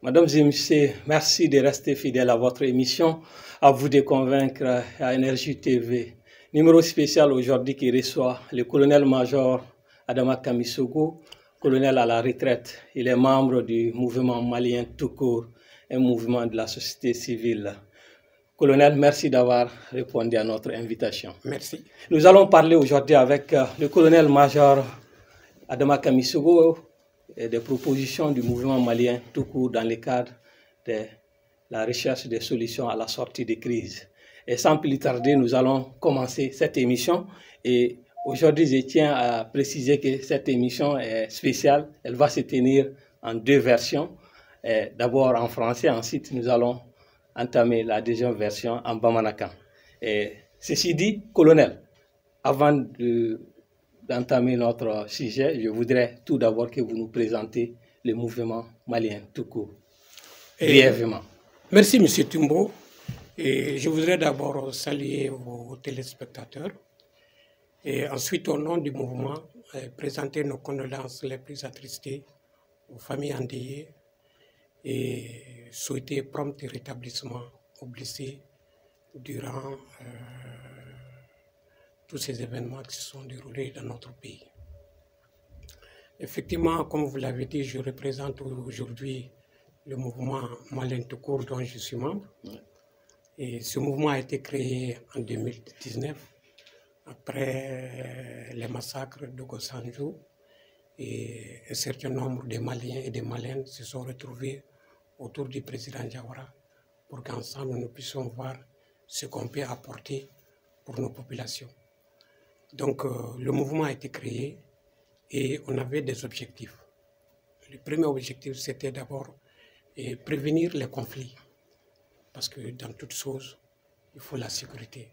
Mesdames et messieurs, merci de rester fidèles à votre émission, à vous de convaincre à Énergie TV. Numéro spécial aujourd'hui qui reçoit le colonel-major Adama Kamisogo, colonel à la retraite. Il est membre du mouvement malien tout court, un mouvement de la société civile. Colonel, merci d'avoir répondu à notre invitation. Merci. Nous allons parler aujourd'hui avec le colonel-major Adama Kamisogo et des propositions du mouvement malien tout court dans le cadre de la recherche des solutions à la sortie des crises. Et sans plus tarder, nous allons commencer cette émission. Et aujourd'hui, je tiens à préciser que cette émission est spéciale. Elle va se tenir en deux versions. D'abord en français, ensuite nous allons entamer la deuxième version en Bamanakan. Et ceci dit, colonel, avant d'entamer notre sujet, je voudrais tout d'abord que vous nous présentez le mouvement malien tout court, brièvement. Merci, M. Tumbo. Et je voudrais d'abord saluer vos téléspectateurs et ensuite, au nom du mouvement, présenter nos condoléances les plus attristées aux familles endeuillées et souhaiter prompt rétablissement aux blessés durant tous ces événements qui se sont déroulés dans notre pays. Effectivement, comme vous l'avez dit, je représente aujourd'hui le mouvement malien tout court dont je suis membre. Et ce mouvement a été créé en 2019 après les massacres de Gossanjou, et un certain nombre de Maliens et de Maliennes se sont retrouvés autour du président Jawara pour qu'ensemble nous puissions voir ce qu'on peut apporter pour nos populations. Donc le mouvement a été créé et on avait des objectifs. Le premier objectif, c'était d'abord prévenir les conflits, parce que dans toute chose, il faut la sécurité.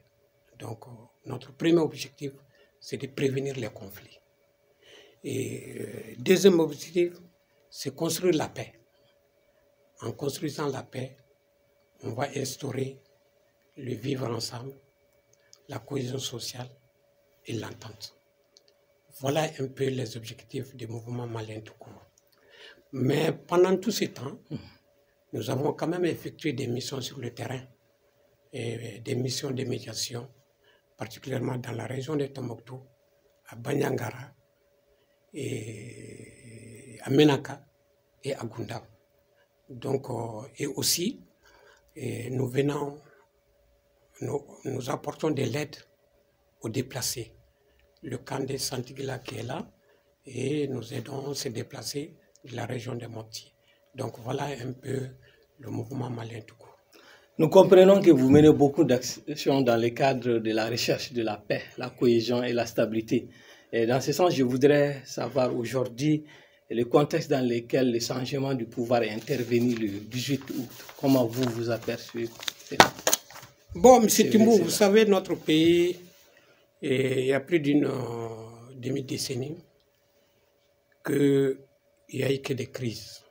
Donc notre premier objectif, c'est de prévenir les conflits. Et deuxième objectif, c'est construire la paix. En construisant la paix, on va instaurer le vivre ensemble, la cohésion sociale et l'entente. Voilà un peu les objectifs du mouvement malien tout court. Mais pendant tout ce temps, nous avons quand même effectué des missions sur le terrain et des missions de médiation, particulièrement dans la région de Tombouctou, à Banyangara, et à Menaka et à Gunda. Donc, et aussi, nous apportons de l'aide aux déplacés. Le camp de Santigila qui est là, et nous aidons à se déplacer de la région de Mopti. Donc voilà un peu le mouvement malien tout court. Nous comprenons que vous menez beaucoup d'actions dans le cadre de la recherche de la paix, la cohésion et la stabilité. Et dans ce sens, je voudrais savoir aujourd'hui le contexte dans lequel le changement du pouvoir est intervenu le 18 août. Comment vous vous apercevez? Bon, M. Timbo, vous savez, notre pays, il y a plus d'une demi-décennie qu'il n'y a eu que des crises.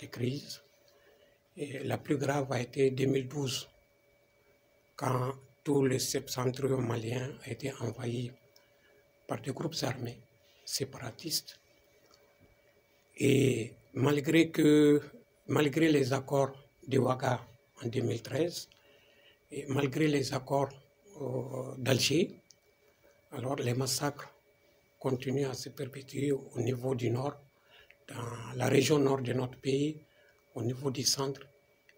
Des crises. Et la plus grave a été 2012, quand tout le septentrion malien a été envahi par des groupes armés séparatistes. Et malgré les accords de Ouaga en 2013, et malgré les accords d'Alger, alors les massacres continuent à se perpétuer au niveau du nord, dans la région nord de notre pays, au niveau du centre,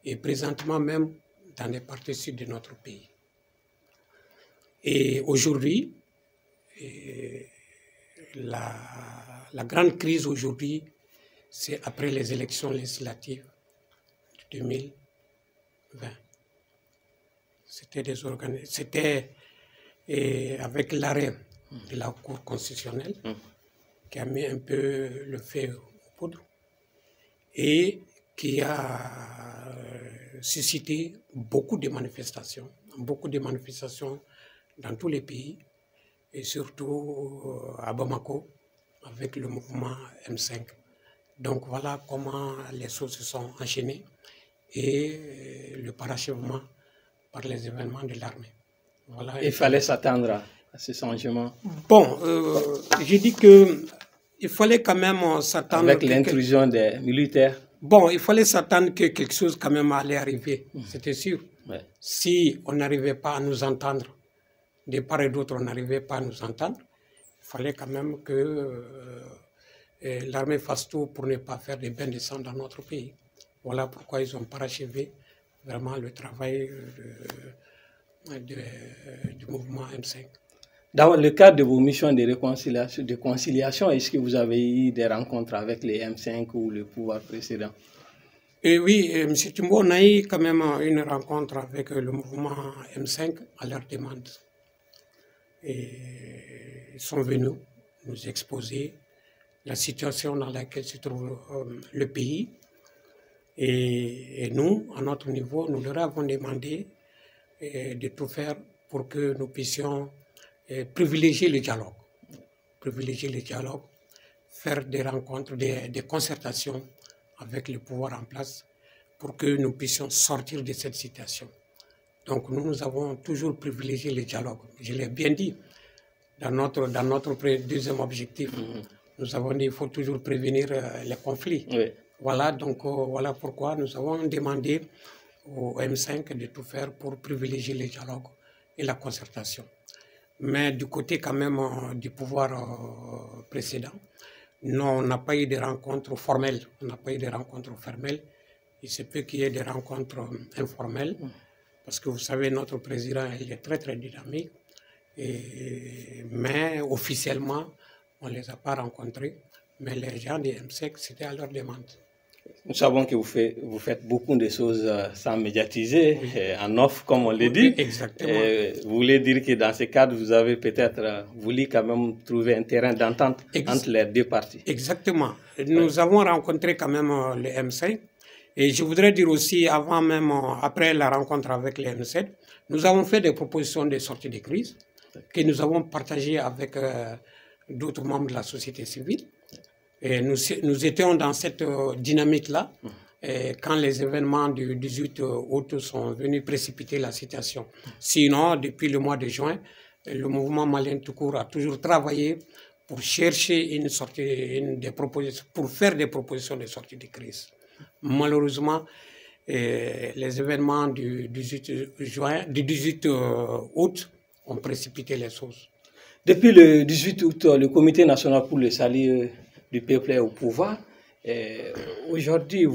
et présentement même dans les parties sud de notre pays. Et aujourd'hui, la grande crise aujourd'hui, c'est après les élections législatives de 2020. C'était avec l'arrêt de la Cour constitutionnelle qui a mis un peu le feu aux poudres et qui a suscité beaucoup de manifestations dans tous les pays et surtout à Bamako avec le mouvement M5. Donc voilà comment les choses se sont enchaînées et le parachèvement par les événements de l'armée. Voilà. Il fallait s'attendre à ce changement. Bon, j'ai dit qu'il fallait quand même s'attendre... Avec l'intrusion des militaires. Bon, il fallait s'attendre que quelque chose quand même allait arriver, c'était sûr. Ouais. Si on n'arrivait pas à nous entendre, de part et d'autre, on n'arrivait pas à nous entendre, il fallait quand même que l'armée fasse tout pour ne pas faire des bains de sang dans notre pays. Voilà pourquoi ils ont parachevé vraiment le travail du mouvement M5. Dans le cadre de vos missions de conciliation, est-ce que vous avez eu des rencontres avec les M5 ou le pouvoir précédent? Et oui, M. Timbo, on a eu quand même une rencontre avec le mouvement M5 à leur demande. Et ils sont venus nous exposer la situation dans laquelle se trouve le pays. Et nous, à notre niveau, nous leur avons demandé de tout faire pour que nous puissions privilégier le dialogue. Privilégier le dialogue, faire des rencontres, des concertations avec le pouvoir en place pour que nous puissions sortir de cette situation. Donc nous avons toujours privilégié le dialogue. Je l'ai bien dit dans notre deuxième objectif. Nous avons dit qu'il faut toujours prévenir les conflits. Oui. Voilà, donc voilà pourquoi nous avons demandé au M5 de tout faire pour privilégier le dialogue et la concertation. Mais du côté quand même du pouvoir précédent, non, on n'a pas eu de rencontres formelles. On n'a pas eu de rencontres formelles. Il se peut qu'il y ait des rencontres informelles, parce que vous savez, notre président, il est très très dynamique. Mais officiellement, on ne les a pas rencontrés. Mais les gens des M5, c'était à leur demande. Nous savons que vous faites beaucoup de choses sans médiatiser, en off, comme on le dit. Exactement. Vous voulez dire que dans ce cadre, vous avez peut-être voulu quand même trouver un terrain d'entente entre les deux parties. Exactement. Nous avons rencontré quand même les M5. Et je voudrais dire aussi, avant même, après la rencontre avec les M7, nous avons fait des propositions de sortie de crise que nous avons partagées avec d'autres membres de la société civile. Et nous étions dans cette dynamique-là quand les événements du 18 août sont venus précipiter la situation. Sinon, depuis le mois de juin, le mouvement malien tout court a toujours travaillé pour chercher une sortie, pour faire des propositions de sortie de crise. Malheureusement, les événements du 18 août ont précipité les choses. Depuis le 18 août, le Comité national pour le salut du peuple est au pouvoir. Aujourd'hui,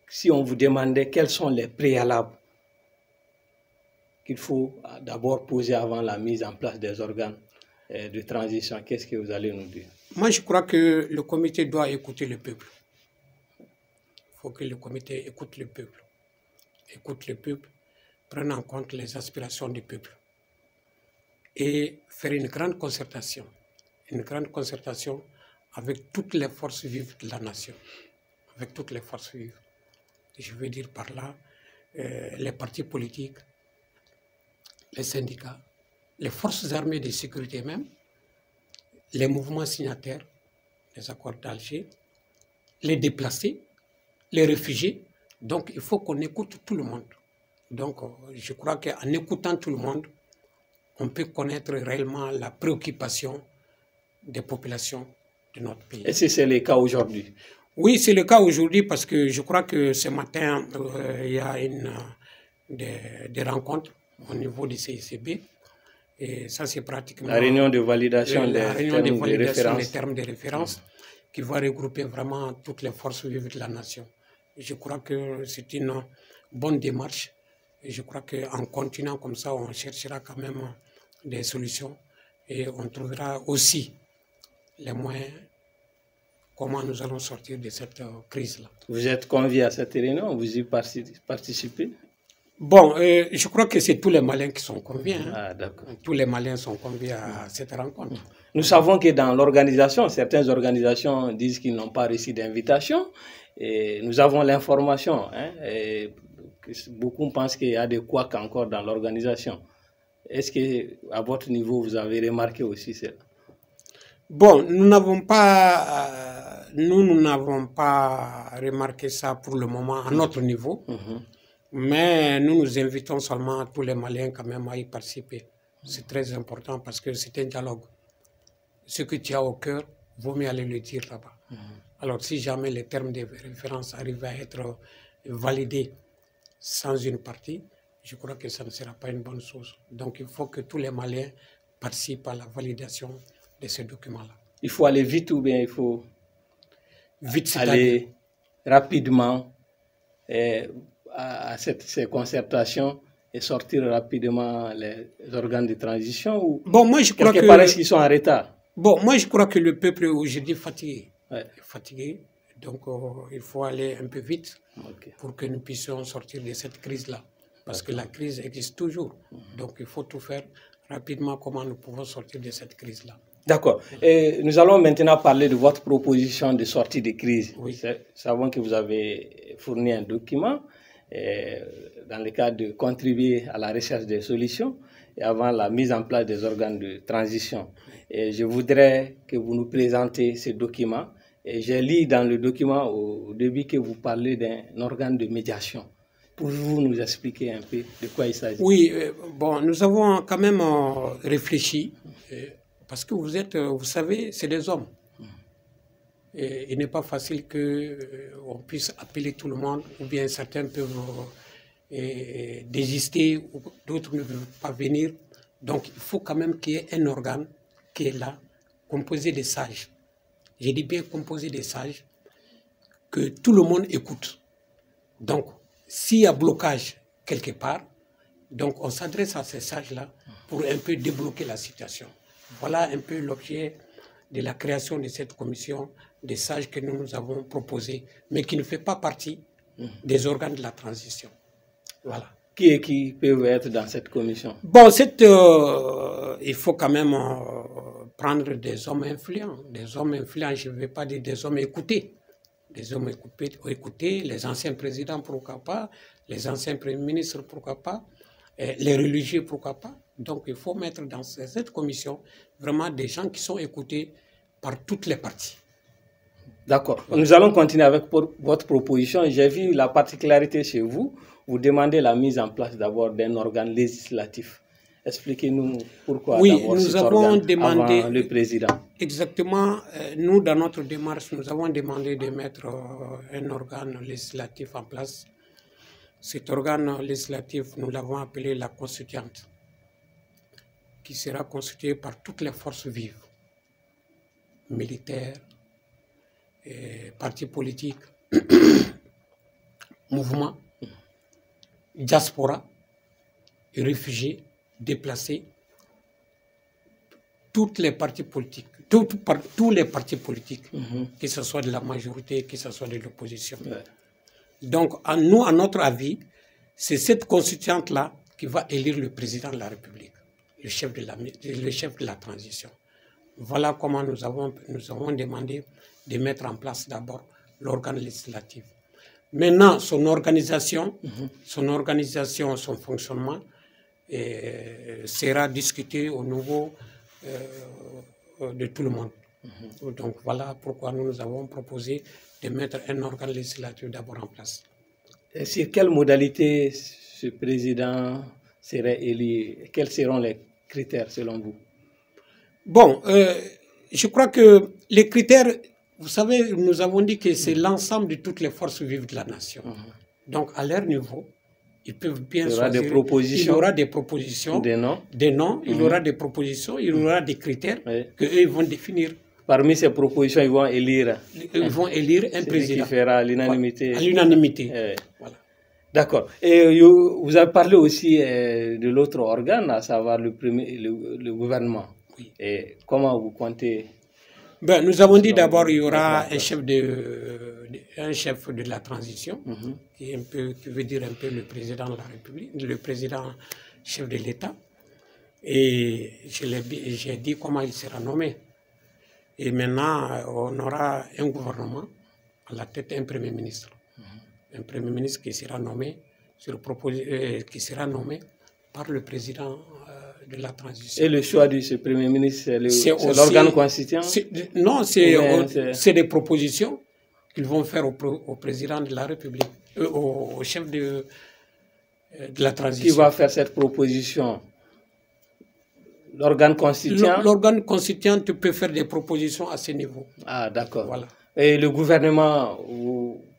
si on vous demandait quels sont les préalables qu'il faut d'abord poser avant la mise en place des organes de transition, qu'est-ce que vous allez nous dire? Moi, je crois que le comité doit écouter le peuple. Il faut que le comité écoute le peuple, prenne en compte les aspirations du peuple et faire une grande concertation avec toutes les forces vives de la nation, avec toutes les forces vives. Je veux dire par là les partis politiques, les syndicats, les forces armées de sécurité même, les mouvements signataires des accords d'Alger, les déplacés, les réfugiés. Donc il faut qu'on écoute tout le monde. Donc je crois qu'en écoutant tout le monde, on peut connaître réellement la préoccupation des populations de notre pays. Est-ce que c'est le cas aujourd'hui? Oui, c'est le cas aujourd'hui parce que je crois que ce matin, il y a des rencontres au niveau du CICB. Et ça, c'est pratiquement... La réunion de validation des termes de référence qui va regrouper vraiment toutes les forces vives de la nation. Et je crois que c'est une bonne démarche. Et je crois qu'en continuant comme ça, on cherchera quand même des solutions et on trouvera aussi les moyens comment nous allons sortir de cette crise-là. Vous êtes convié à cette réunion, vous y participez? Bon, je crois que c'est tous les Maliens qui sont conviés. Hein. Ah, d'accord. Tous les Maliens sont conviés à cette rencontre. Nous savons que dans l'organisation, certaines organisations disent qu'ils n'ont pas reçu d'invitation. Et nous avons l'information. Hein, beaucoup pensent qu'il y a des couacs encore dans l'organisation. Est-ce qu'à votre niveau, vous avez remarqué aussi cela? Bon, nous n'avons pas remarqué ça pour le moment à notre niveau. Mais nous invitons seulement tous les Maliens quand même à y participer. C'est très important parce que c'est un dialogue. Ce que tu as au cœur, vaut mieux aller le dire là-bas. Alors, si jamais les termes de référence arrivent à être validés sans une partie, je crois que ça ne sera pas une bonne chose. Donc, il faut que tous les Maliens participent à la validation de ces documents-là. Il faut aller vite ou bien il faut vite, aller rapidement à ces concertations et sortir rapidement les organes de transition ou bon, moi, je crois que paraît qu'ils sont en retard. Bon, moi, je crois que le peuple est aujourd'hui fatigué. Ouais. Fatigué. Donc, il faut aller un peu vite pour que nous puissions sortir de cette crise-là. Parce que la crise existe toujours. Donc, il faut tout faire rapidement comment nous pouvons sortir de cette crise-là. D'accord. Nous allons maintenant parler de votre proposition de sortie de crise. Oui. Nous savons que vous avez fourni un document dans le cadre de contribuer à la recherche des solutions et avant la mise en place des organes de transition. Et je voudrais que vous nous présentiez ce document. Et j'ai lu dans le document au début que vous parlez d'un organe de médiation. Pouvez-vous nous expliquer un peu de quoi il s'agit? Oui, bon, nous avons quand même réfléchi, parce que vous savez, c'est des hommes. Et il n'est pas facile qu'on puisse appeler tout le monde, ou bien certains peuvent désister, ou d'autres ne veulent pas venir. Donc, il faut quand même qu'il y ait un organe qui est là, composé de sages. J'ai dit bien composé de sages, que tout le monde écoute. Donc, s'il y a blocage quelque part, donc on s'adresse à ces sages-là pour un peu débloquer la situation. Voilà un peu l'objet de la création de cette commission des sages que nous avons proposée, mais qui ne fait pas partie des organes de la transition. Voilà. Qui peuvent être dans cette commission? Bon, il faut quand même prendre des hommes influents. Des hommes influents, je ne vais pas dire des hommes écoutés. Des hommes écoutés, les anciens présidents, pourquoi pas, les anciens premiers ministres, pourquoi pas, les religieux, pourquoi pas. Donc, il faut mettre dans cette commission vraiment des gens qui sont écoutés par toutes les parties. D'accord. Nous allons continuer avec votre proposition. J'ai vu la particularité chez vous. Vous demandez la mise en place d'abord d'un organe législatif. Expliquez-nous pourquoi d'abord cet organe avant le président. Exactement. Nous, dans notre démarche, nous avons demandé de mettre un organe législatif en place. Cet organe législatif, nous l'avons appelé la constituante, qui sera constituée par toutes les forces vives, militaires, partis politiques, mouvements, diaspora, réfugiés, déplacés, toutes les partis politiques, tous les partis politiques, que ce soit de la majorité, que ce soit de l'opposition. Ouais. Donc, à notre avis, c'est cette constituante-là qui va élire le président de la République, le chef de la transition. Voilà comment nous avons demandé de mettre en place d'abord l'organe législatif. Maintenant, son organisation, son fonctionnement sera discuté au niveau de tout le monde. Donc voilà pourquoi nous avons proposé de mettre un organe législatif d'abord en place. Et sur quelle modalité ce président serait élu? Quels seront les critères selon vous? Bon, je crois que les critères, vous savez, nous avons dit que c'est l'ensemble de toutes les forces vives de la nation. Donc à leur niveau, ils peuvent bien choisir. Il y aura des propositions. Des noms. Il y aura des propositions, il y aura des critères qu'eux vont définir. Parmi ces propositions, ils vont élire un président. Qui fera l'unanimité. À l'unanimité. Voilà. D'accord. Et vous avez parlé aussi de l'autre organe, à savoir le gouvernement. Oui. Et comment vous comptez? Ben, nous avons dit d'abord qu'il y aura un chef de la transition, qui veut dire un peu le président de la République, le président chef de l'État. Et j'ai dit comment il sera nommé. Et maintenant, on aura un gouvernement, à la tête un premier ministre. Un premier ministre qui sera nommé, par le président de la transition. Et le choix de ce premier ministre, c'est l'organe constituant? Non, c'est des propositions qu'ils vont faire au président de la République, au chef de la transition. Qui va faire cette proposition? L'organe constituant? L'organe constituant peut faire des propositions à ce niveau. Ah, d'accord. Voilà. Et le gouvernement,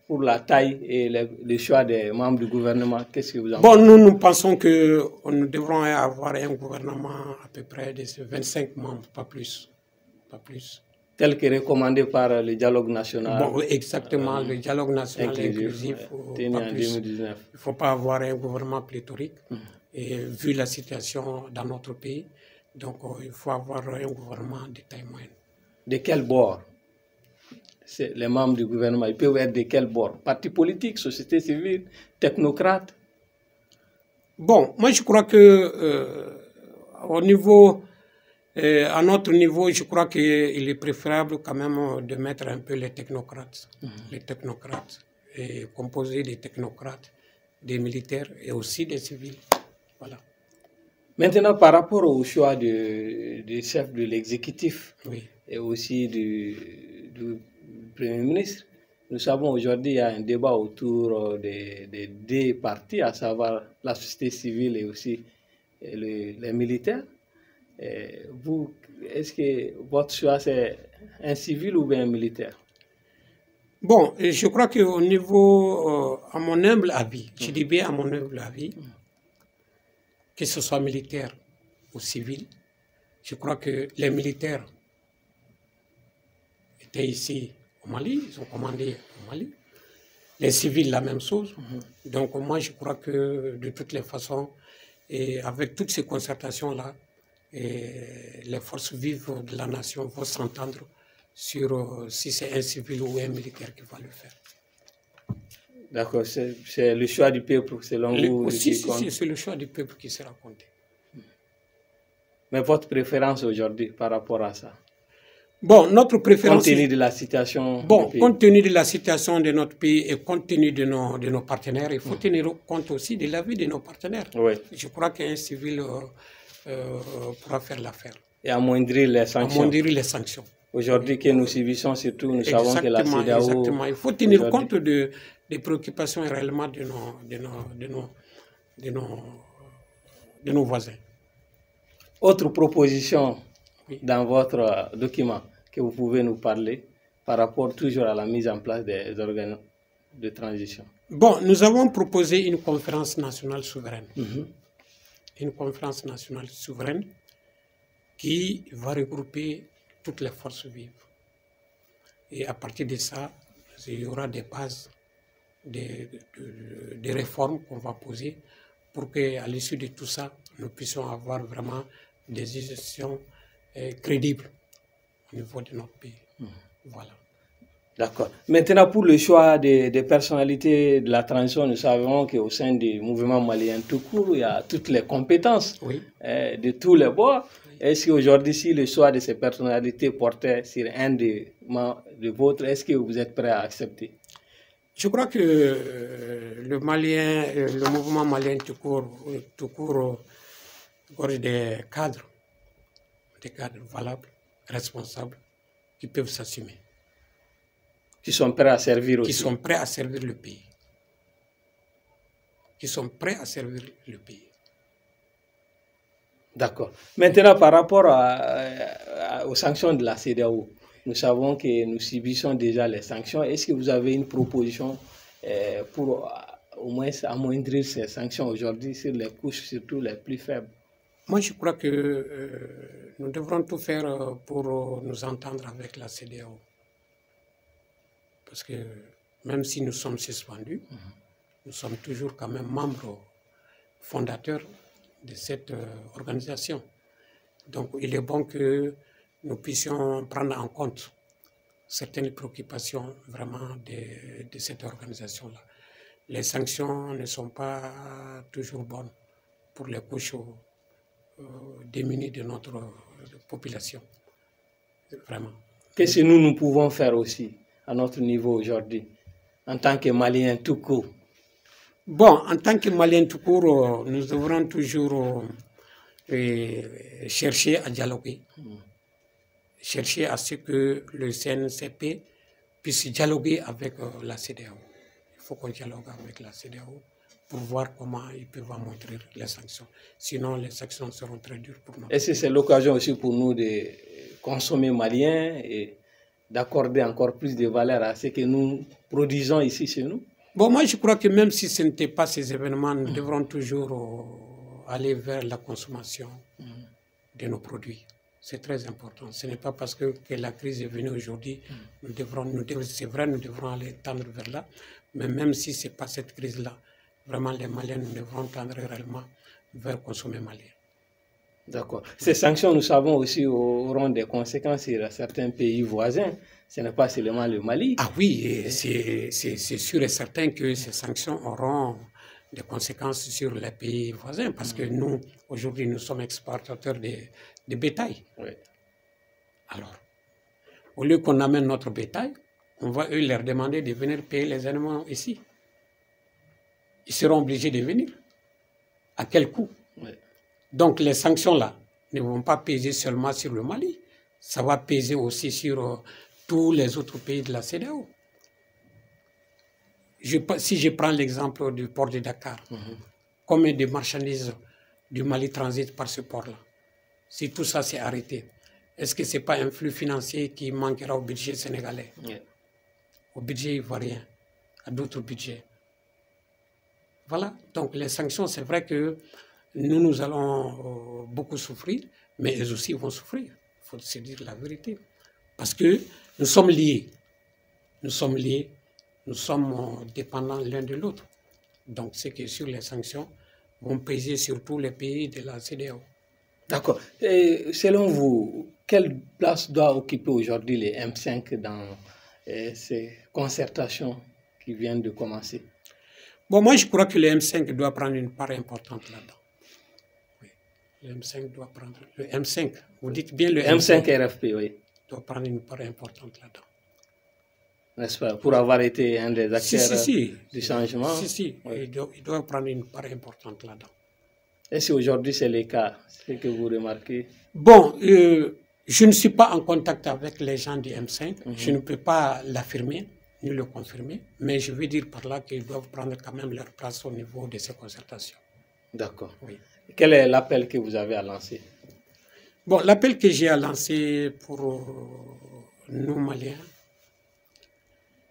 pour la taille et le choix des membres du gouvernement, qu'est-ce que vous en pensez? Bon, nous pensons que nous devrons avoir un gouvernement à peu près de 25 membres, pas plus. Pas plus. Tel que recommandé par le dialogue national. Bon, exactement, le dialogue national inclusif. Tenu en 2019. Il ne faut pas avoir un gouvernement pléthorique. Et vu la situation dans notre pays, donc il faut avoir un gouvernement de taille moyenne. De quel bord? Les membres du gouvernement, ils peuvent être de quel bord? Parti politique, société civile, technocrate? Bon, moi je crois que au niveau, à notre niveau, je crois qu'il est préférable quand même de mettre un peu les technocrates. Les technocrates, et composés des technocrates, des militaires et aussi des civils. Voilà. Maintenant, par rapport au choix du chef de l'exécutif et aussi du Premier ministre, nous savons aujourd'hui qu'il y a un débat autour des deux partis, à savoir la société civile et aussi les militaires. Vous, est-ce que votre choix c'est un civil ou bien un militaire? Bon, je crois qu'au niveau, à mon humble avis, je dis bien à mon humble avis, que ce soit militaire ou civil, je crois que les militaires étaient ici au Mali, ils ont commandé au Mali. Les civils, la même chose. Donc moi, je crois que de toutes les façons, et avec toutes ces concertations-là, les forces vives de la nation vont s'entendre sur si c'est un civil ou un militaire qui va le faire. D'accord, c'est le choix du peuple, selon vous? Si, c'est le choix du peuple qui sera compté. Mais votre préférence aujourd'hui par rapport à ça? Bon, notre préférence... Compte tenu de la situation bon, du pays. Compte tenu de la situation de notre pays et compte tenu de nos partenaires, il faut tenir compte aussi de l'avis de nos partenaires. Oui. Je crois qu'un civil pourra faire l'affaire. Et amoindrir les sanctions. Amoindrir les sanctions. Aujourd'hui que nous subissons surtout, nous savons que la CEDEAO... Exactement, il faut tenir compte des préoccupations réellement de nos voisins. Autre proposition dans votre document que vous pouvez nous parler par rapport toujours à la mise en place des organes de transition? Bon, nous avons proposé une conférence nationale souveraine. Une conférence nationale souveraine qui va regrouper toutes les forces vives. Et à partir de ça, il y aura des bases, des réformes qu'on va poser pour qu'à l'issue de tout ça, nous puissions avoir vraiment des gestions crédibles au niveau de notre pays. Voilà. D'accord. Maintenant, pour le choix des personnalités de la transition, nous savons qu'au sein du mouvement malien tout court, il y a toutes les compétences de tous les bords. Est-ce qu'aujourd'hui, si le choix de ces personnalités portait sur un de vôtres, est-ce que vous êtes prêt à accepter? Je crois que le mouvement malien tout court gorge des cadres valables, responsables, qui peuvent s'assumer. Qui sont prêts à servir aussi. Qui sont prêts à servir le pays. Qui sont prêts à servir le pays. D'accord. Maintenant, par rapport aux sanctions de la CEDEAO, nous savons que nous subissons déjà les sanctions. Est-ce que vous avez une proposition pour au moins amoindrir ces sanctions aujourd'hui sur les couches surtout les plus faibles? Moi, je crois que nous devrons tout faire pour nous entendre avec la CEDEAO. Parce que même si nous sommes suspendus, nous sommes toujours quand même membres fondateurs de cette organisation. Donc il est bon que nous puissions prendre en compte certaines préoccupations vraiment de cette organisation-là. Les sanctions ne sont pas toujours bonnes pour les couches démunies de notre population. Vraiment. Qu'est-ce que nous pouvons faire aussi à notre niveau aujourd'hui, en tant que Maliens tout court? Bon, en tant que Maliens tout court, nous devrons toujours chercher à dialoguer, chercher à ce que le CNCP puisse dialoguer avec la CEDEAO. Il faut qu'on dialogue avec la CEDEAO pour voir comment ils peuvent amoindrir les sanctions. Sinon, les sanctions seront très dures pour nous. Est-ce que c'est l'occasion aussi pour nous de consommer malien et d'accorder encore plus de valeur à ce que nous produisons ici chez nous? Bon, moi je crois que même si ce n'était pas ces événements, nous devrons toujours aller vers la consommation de nos produits. C'est très important. Ce n'est pas parce que la crise est venue aujourd'hui, c'est vrai, nous devrons aller tendre vers là. Mais même si ce n'est pas cette crise-là, vraiment les Maliens, nous devrons tendre réellement vers consommer malien. D'accord. Ces sanctions, nous savons aussi, auront des conséquences sur certains pays voisins. Ce n'est pas seulement le Mali. Ah oui, c'est sûr et certain que ces sanctions auront des conséquences sur les pays voisins parce que nous, aujourd'hui, nous sommes exportateurs de bétail. Oui. Alors, au lieu qu'on amène notre bétail, on va eux leur demander de venir payer les animaux ici. Ils seront obligés de venir. À quel coût? Oui. Donc les sanctions-là ne vont pas peser seulement sur le Mali, ça va peser aussi sur tous les autres pays de la CEDEAO. Si je prends l'exemple du port de Dakar, combien de marchandises du Mali transitent par ce port-là? Si tout ça s'est arrêté, est-ce que ce n'est pas un flux financier qui manquera au budget sénégalais? Oui. Au budget ivoirien, à d'autres budgets? Voilà, donc les sanctions, c'est vrai que nous allons beaucoup souffrir, mais eux aussi vont souffrir, il faut se dire la vérité. Parce que nous sommes liés, nous sommes dépendants l'un de l'autre. Donc c'est que sur les sanctions vont peser sur tous les pays de la CEDEAO. D'accord. Et selon vous, quelle place doit occuper aujourd'hui les M5 dans ces concertations qui viennent de commencer? Bon, moi je crois que le M5 doit prendre une part importante là-dedans. Oui. Le M5 doit prendre... Le M5, vous dites bien le M5 RFP, oui. Doit prendre une part importante là-dedans. N'est-ce pas? Pour avoir été un des acteurs du changement. Si, oui. il doit prendre une part importante là-dedans. Et si aujourd'hui c'est le cas, c'est ce que vous remarquez? Bon, je ne suis pas en contact avec les gens du M5, je ne peux pas l'affirmer ni le confirmer, mais je veux dire par là qu'ils doivent prendre quand même leur place au niveau de ces concertations. D'accord. Oui. Quel est l'appel que vous avez à lancer? Bon, l'appel que j'ai à lancer pour nous Maliens,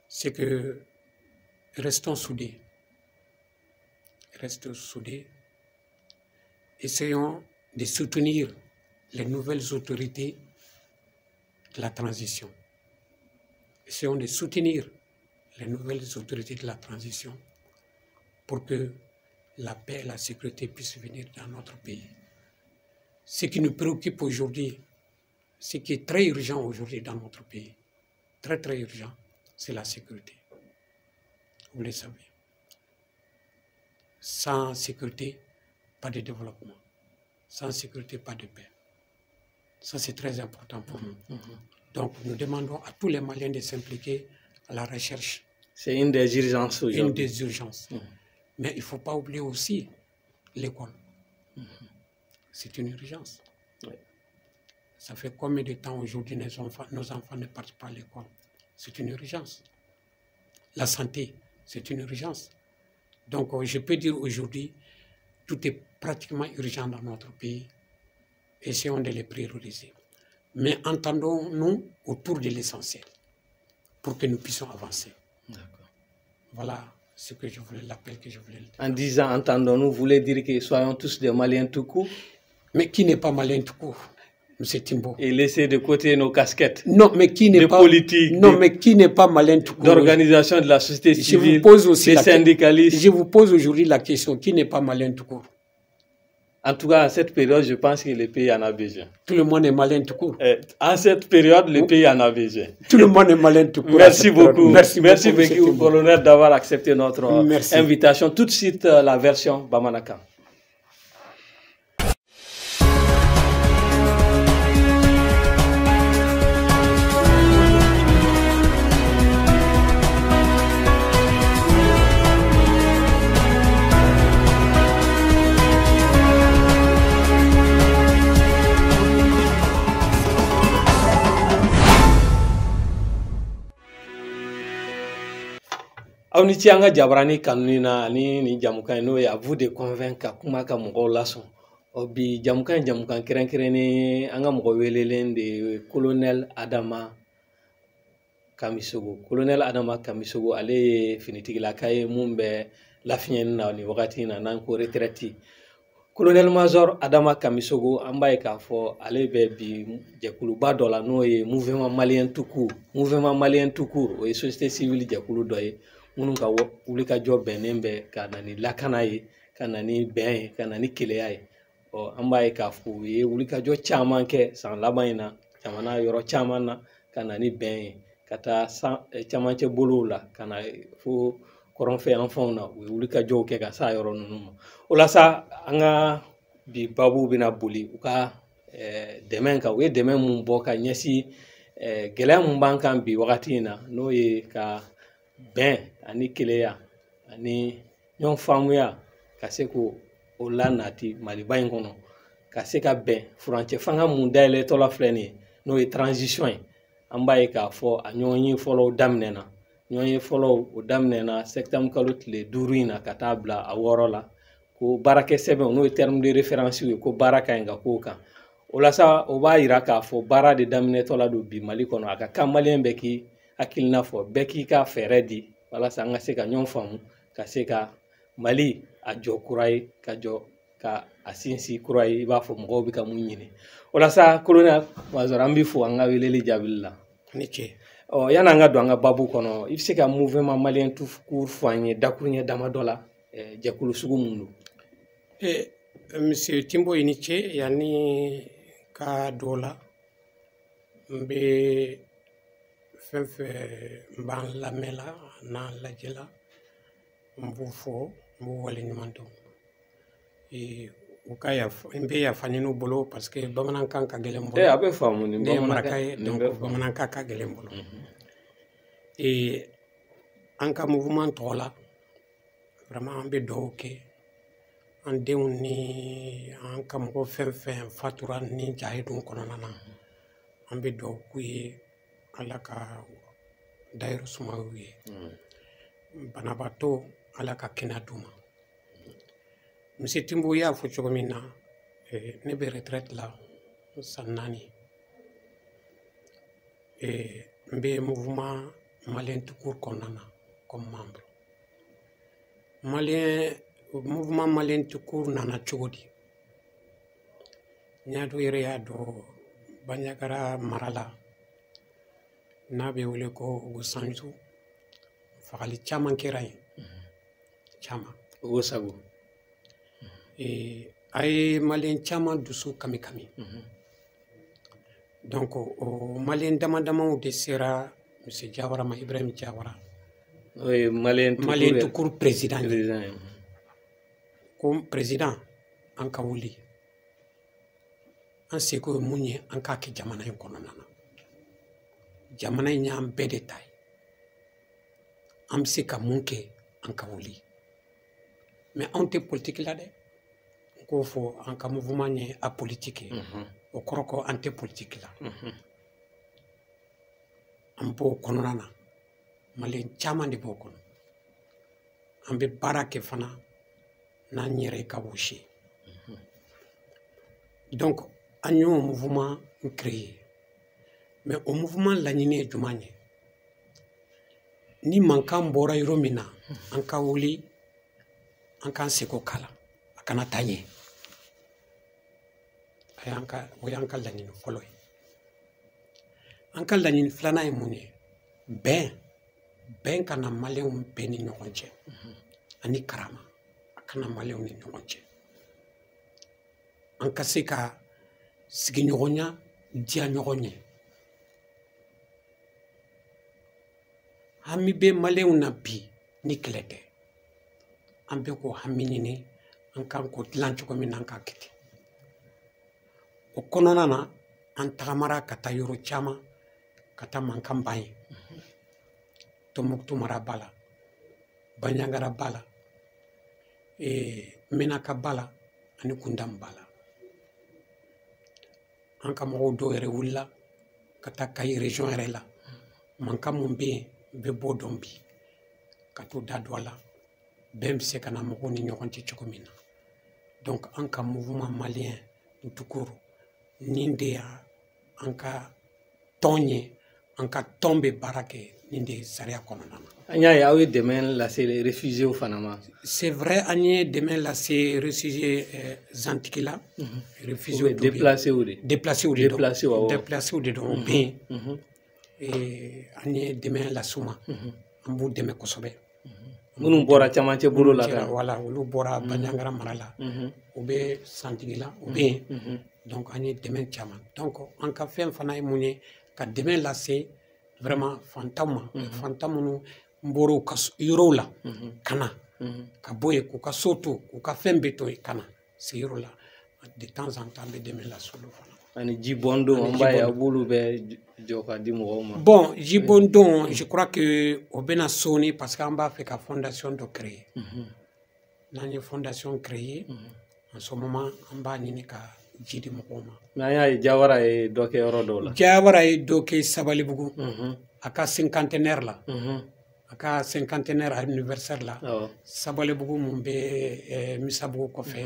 c'est que restons soudés. Restons soudés. Essayons de soutenir les nouvelles autorités de la transition. Essayons de soutenir les nouvelles autorités de la transition pour que la paix et la sécurité puissent venir dans notre pays. Ce qui nous préoccupe aujourd'hui, ce qui est très urgent aujourd'hui dans notre pays, très très urgent, c'est la sécurité. Vous le savez. Sans sécurité, pas de développement. Sans sécurité, pas de paix. Ça, c'est très important pour nous. Donc, nous demandons à tous les Maliens de s'impliquer à la recherche. C'est une des urgences aujourd'hui. Une des urgences. Mais il ne faut pas oublier aussi l'école. C'est une urgence. Oui. Ça fait combien de temps aujourd'hui nos enfants ne partent pas à l'école? C'est une urgence. La santé, c'est une urgence. Donc, je peux dire aujourd'hui, tout est pratiquement urgent dans notre pays. Essayons de les prioriser. Mais entendons-nous autour de l'essentiel pour que nous puissions avancer. Voilà ce que je voulais, l'appel que je voulais dire. En disant entendons-nous, vous voulez dire que soyons tous des Maliens tout court? Mais qui n'est pas Malien tout court, M. Timbo? Et laisser de côté nos casquettes. Non, mais qui n'est pas politique, non, mais qui n'est pas Malien tout court? D'organisation de la société civile, je vous pose aussi des syndicalistes. Je vous pose aujourd'hui la question, qui n'est pas Malien tout court? En tout cas, à cette période, je pense que le pays en a besoin. Tout le monde est malin tout court. En cette période, le pays en a besoin. Tout le monde est malin tout court. Merci beaucoup. Merci beaucoup, colonel, d'avoir accepté notre invitation. Tout de suite, la version Bamanaka. aw ni ci an ka jabarani kanuni na ani ni jamukan n'o ye à vous de convaincre ka kuma ka mɔgɔw lasɔn bi jamukan kɛrɛnkɛrɛnnen an ka mɔgɔ welelen de colonel Adama Kamisogo colonel Adama Kamisogo ale ye finitigilaka ye mun bɛ lafiɲɛni na ni wagati na n'an ko retraite colonel major Adama Kamisogo an b'a ye k'a fɔ ale bɛ bi jɛkuluba dɔ la n'o ye mouvement malien tout court o ye société civile jɛkulu dɔ ye minnu ka wulikajɔ bɛnnen bɛ ka na ni lakana ye ka na ni bɛn ye ka na ni keleya ye an b'a ye k'a fɔ u ye wulikajɔ caman kɛ san laban in na jamana yɔrɔ caman na ka na ni bɛn ye ka taa camancɛ bolow la ka na fo kɔrɔnfɛ yan fanw na u ye wulikajɔw kɛ ka s'a yɔrɔ ninnu ma o la sa an ka bi babu bɛna boli u ka dɛmɛ kan u ye dɛmɛ mun bɔ ka ɲɛsin gɛlɛya mun b'an kan bi wagati in na n'o ye ka bɛn ani keleya ani ɲɔgɔn faamuya ka se k'o lanati maliba in kɔnɔ ka se ka bɛn furancɛ fanga mun dayɛlɛtɔ la filɛ nin ye n'o ye transition ye an b'a ye k'a fɔ a ɲɔgɔn ye fɔlɔw daminɛna ɲɔgɔn ye fɔlɔw o daminɛna septembre kalo tile 5 in na ka taa bila a 6 la ko baarakɛ sɛbɛnw n'o ye terme de référence ye ko baara ka ɲi ka k'o kan o la sa o b'a yira k'a fɔ baara de daminɛtɔ la don bi Mali kɔnɔ a ka kan maliyɛn bɛɛ k'i hakilina fɔ bɛɛ k'i ka fɛɛrɛ di walasa an ka se ka ɲɔgɔn faamu ka se ka Mali a jɔ kura ye ka jɔ ka a sinsin kura ye i b'a fɔ mɔgɔw bɛ ka mun ɲini o la sa colonel major an b'i fo an ka weleli jaabili la ni ce yan'an ka don an ka babu kɔnɔ i bɛ se ka mouvement malien tout court fɔ an ye dakuruɲɛ damadɔ la jɛkulu sugu mun don monsieur Timbo i ni ce yanni ka don la n bɛ fɛn fɛn n b'an lamɛn la n'an lajɛ la n b'u fɔ n b'u waleɲuman dɔn u ka yafa n bɛ yafa ɲini u bolo parce que bamanankan ka gɛlɛn n bolo a bɛ faamu nin ne ye maraka ye donc bamanankan ka gɛlɛn n bolo an ka mouvement tɔgɔ la vraiment an bɛ dugawu kɛ an denw ni an ka mɔgɔ fɛn fɛn fatura ni jahidun kɔnɔna na an bɛ dugawu k'u ye ala ka dayiru suma u ye banabaatɔ ala ka kɛnɛya d'u ma monsieur Timbo y'a fɔ cogo min na ne bɛ retraite la san 4 n bɛ mouvement malien tout court kɔnɔna na comme membre mouvement malien tout court nana cogo di ɲaadu yɛrɛ y'a dɔn Bandiagara mara la n'a bɛ wele ko Ogusanjo fagali caman kɛra yen caman o sago a ye maliyɛn caman dusu kami kami donc o maliyɛn dama damaw de sera monsieur Jawara ma Ibrahim Jawara o ye maliyɛn tout court président ko président an ka wuli an seko ye mun ye an k'a kɛ jamana in kɔnɔna na jamana in y'an bɛɛ de ta ye an bɛ se ka mun kɛ an ka wuli mais anw tɛ politique la dɛ n k'o fɔ an ka mouvement ye apolitique ye o kɔrɔ ko an tɛ politique la an b'o kɔnɔna na maliyɛn caman de b'o kɔnɔ an bɛ baara kɛ fana n'an yɛrɛ ka wusi donc an y'o mouvement créé mais o mouvement laɲini ye jumɛn ye ni mankan bɔra yɔrɔ min na an ka wuli an k'an seko k'a la a kana taa ɲɛ o y'an ka laɲini fɔlɔ ye an ka laɲini filanan ye mun ye bɛn ka na maliyɛnw bɛɛ ni ɲɔgɔn cɛ ani karama a kana maliyɛnw ni ɲɔgɔn cɛ an ka se ka sigiɲɔgɔnya diya ɲɔgɔn ye hami bɛ maliyɛnw na bi ni kɛlɛ tɛ an bɛ k'o hami ɲini an kan k'o dilan cogo min na an k'a kɛ ten o kɔnɔna na an tagamara ka taa yɔrɔ caman ka taa mankan ban ye Tɔnbukutu mara b'a la Bandiagara b'a la Menaka b'a la ani Kundamu b'a la an ka mɔgɔw dɔw yɛrɛ wulila ka taa Kayi région yɛrɛ la mankan mun bɛ yen n bɛ b'o dɔn bi ka t'o da don a la bɛn bɛ se ka na mɔgɔw ni ɲɔgɔn cɛ cogo min na donc an ka mouvement malien tout court nin de y'an ka tɔn ye en ka tombe barake ninde saria kononana. Anya ya we demain la c'est les réfugiés au Fanama. C'est vrai anye demain là c'est réfugiés Zantikila, réfugiés déplacés ou déplacés ou déplacés ou déplacés ou dedans bien et anye demain la souma ambu demain kosobe. Munu bora chamante bulu la voilà ulu bora banyangara marala ou be Zantikila ou bien donc anye demain chama. Donc en ka fait fana munye ka demain là c'est vraiment fantôme fantôme mboro ka yoro la kana ka boye ku ka soto ku ka fembe to kana c'est yoro la de temps en temps be demain la solo fana ani jibondo amba ya bulu be joka di mo ma bon jibondo je crois que au bena soni parce qu'on va faire la fondation de créer nani fondation créer en ce moment on va ni ka jidi mo ma na ya jawara e doke rodo la jawara e doke sabali bugu aka cinquantenaire la aka cinquantenaire anniversaire la sabali bugu mumbe misabu ko fe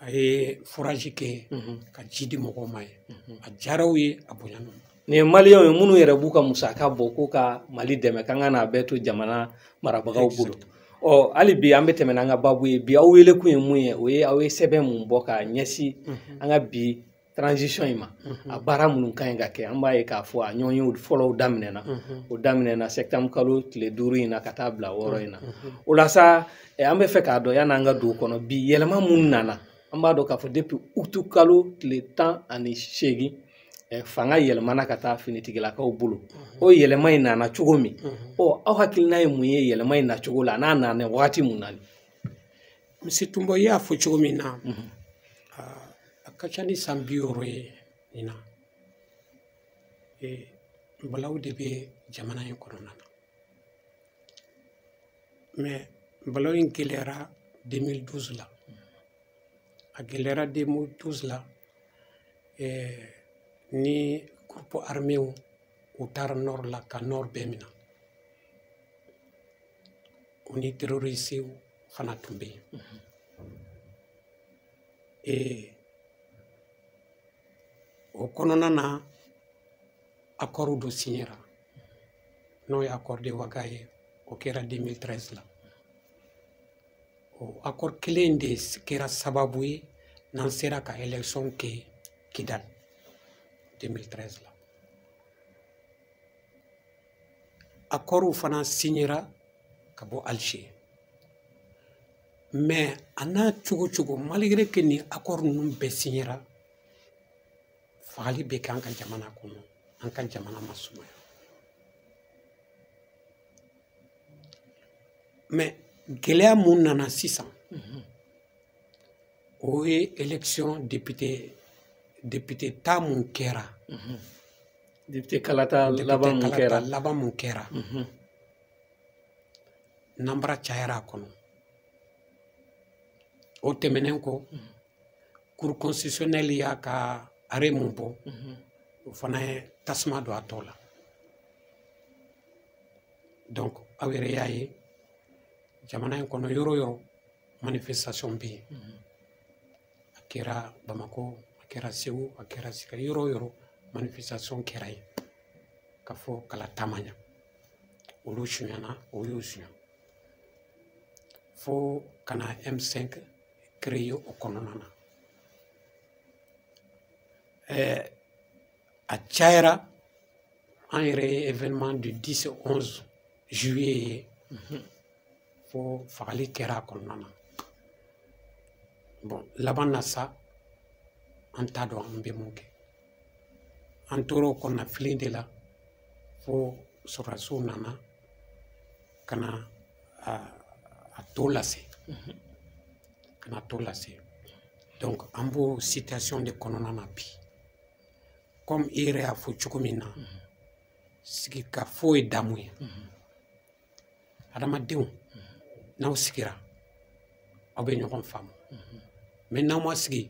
ay forage ke ka jidi mo ma a jarawi abonyano ni maliyo munu yere buka musaka boko ka mali deme kanga na beto jamana marabagaw bulu o ali bi ambe temena nga babu e bi awele ku emuye o ye awe sebe mun boka nyesi anga bi transition ima a bara mun kan ga ke amba e ka fo a nyonyo follow damnena o damnena septembre kalo tile duru ina katabla woro ina o la sa e ambe fe ka do yana nga do kono bi yelema mun nana amba do ka fo depuis outu kalo tile temps ani shegi fanga yelmana ka taa finitigilakaw bolo o yelma in nana cogo min o aw hakilina ye mun ye yelma in na cogo la n'a nana wagati mun na misi tumbo y'a fɔ cogo min na a ka ca ni san 60 ye nin na balaw de bɛ jamana in kɔnɔna na mais balaw in gɛlɛyara 2012 la a gɛlɛyara 2012 la ni groupe armé u taara nord la ka nord bɛɛ minɛ u ni terroriste fana tun bɛ yen o kɔnɔna na accord dɔ signera n'o ye accord de Ouaga ye o kɛra 2013 la o accord kelen de kɛra sababu ye n'an sera ka élection kɛ Kidal 2013 la accord fana signera ka bɔ Alger mais a n'a cogo cogo malgré que ni accord ninnu bɛɛ signera fagali bɛ kɛ an ka jamana kɔnɔ an ka jamana ma sumaya mais gɛlɛya mun nana sisan o ye élection député ta mun kɛra député kalata laban mun kɛra nambara cayara a kɔnɔ o tɛmɛnen kɔ cour constitutionnelle y'a ka arrêt mun bɔ o fana ye tasuma don a tɔ la donc aw yɛrɛ y'a ye jamana in kɔnɔ yɔrɔ yɔrɔ manifestation bɛ yen a kɛra Bamako a kɛra Segu a kɛra Sika yɔrɔ yɔrɔ manifestation kɛra yen ka fɔ kala taama ɲa olu suɲana o y'o suɲa fo kana M5 créer o kɔnɔna na a cayara an yɛrɛ ye événement du 10-11 juillet ye fo fagali kɛra a kɔnɔna na bon laban na sa an t'a dɔn an bɛ mun kɛ an tora o kɔnɔna fili de la fo sɔrɔdasiw nana ka na a tɔ lase kana tɔ lase donc an b'o situation de kɔnɔna na bi comme i yɛrɛ y'a fɔ cogo min na sigikafo ye damu ye adamadenw n'aw sigira aw bɛ ɲɔgɔn faamu mais n'aw ma sigi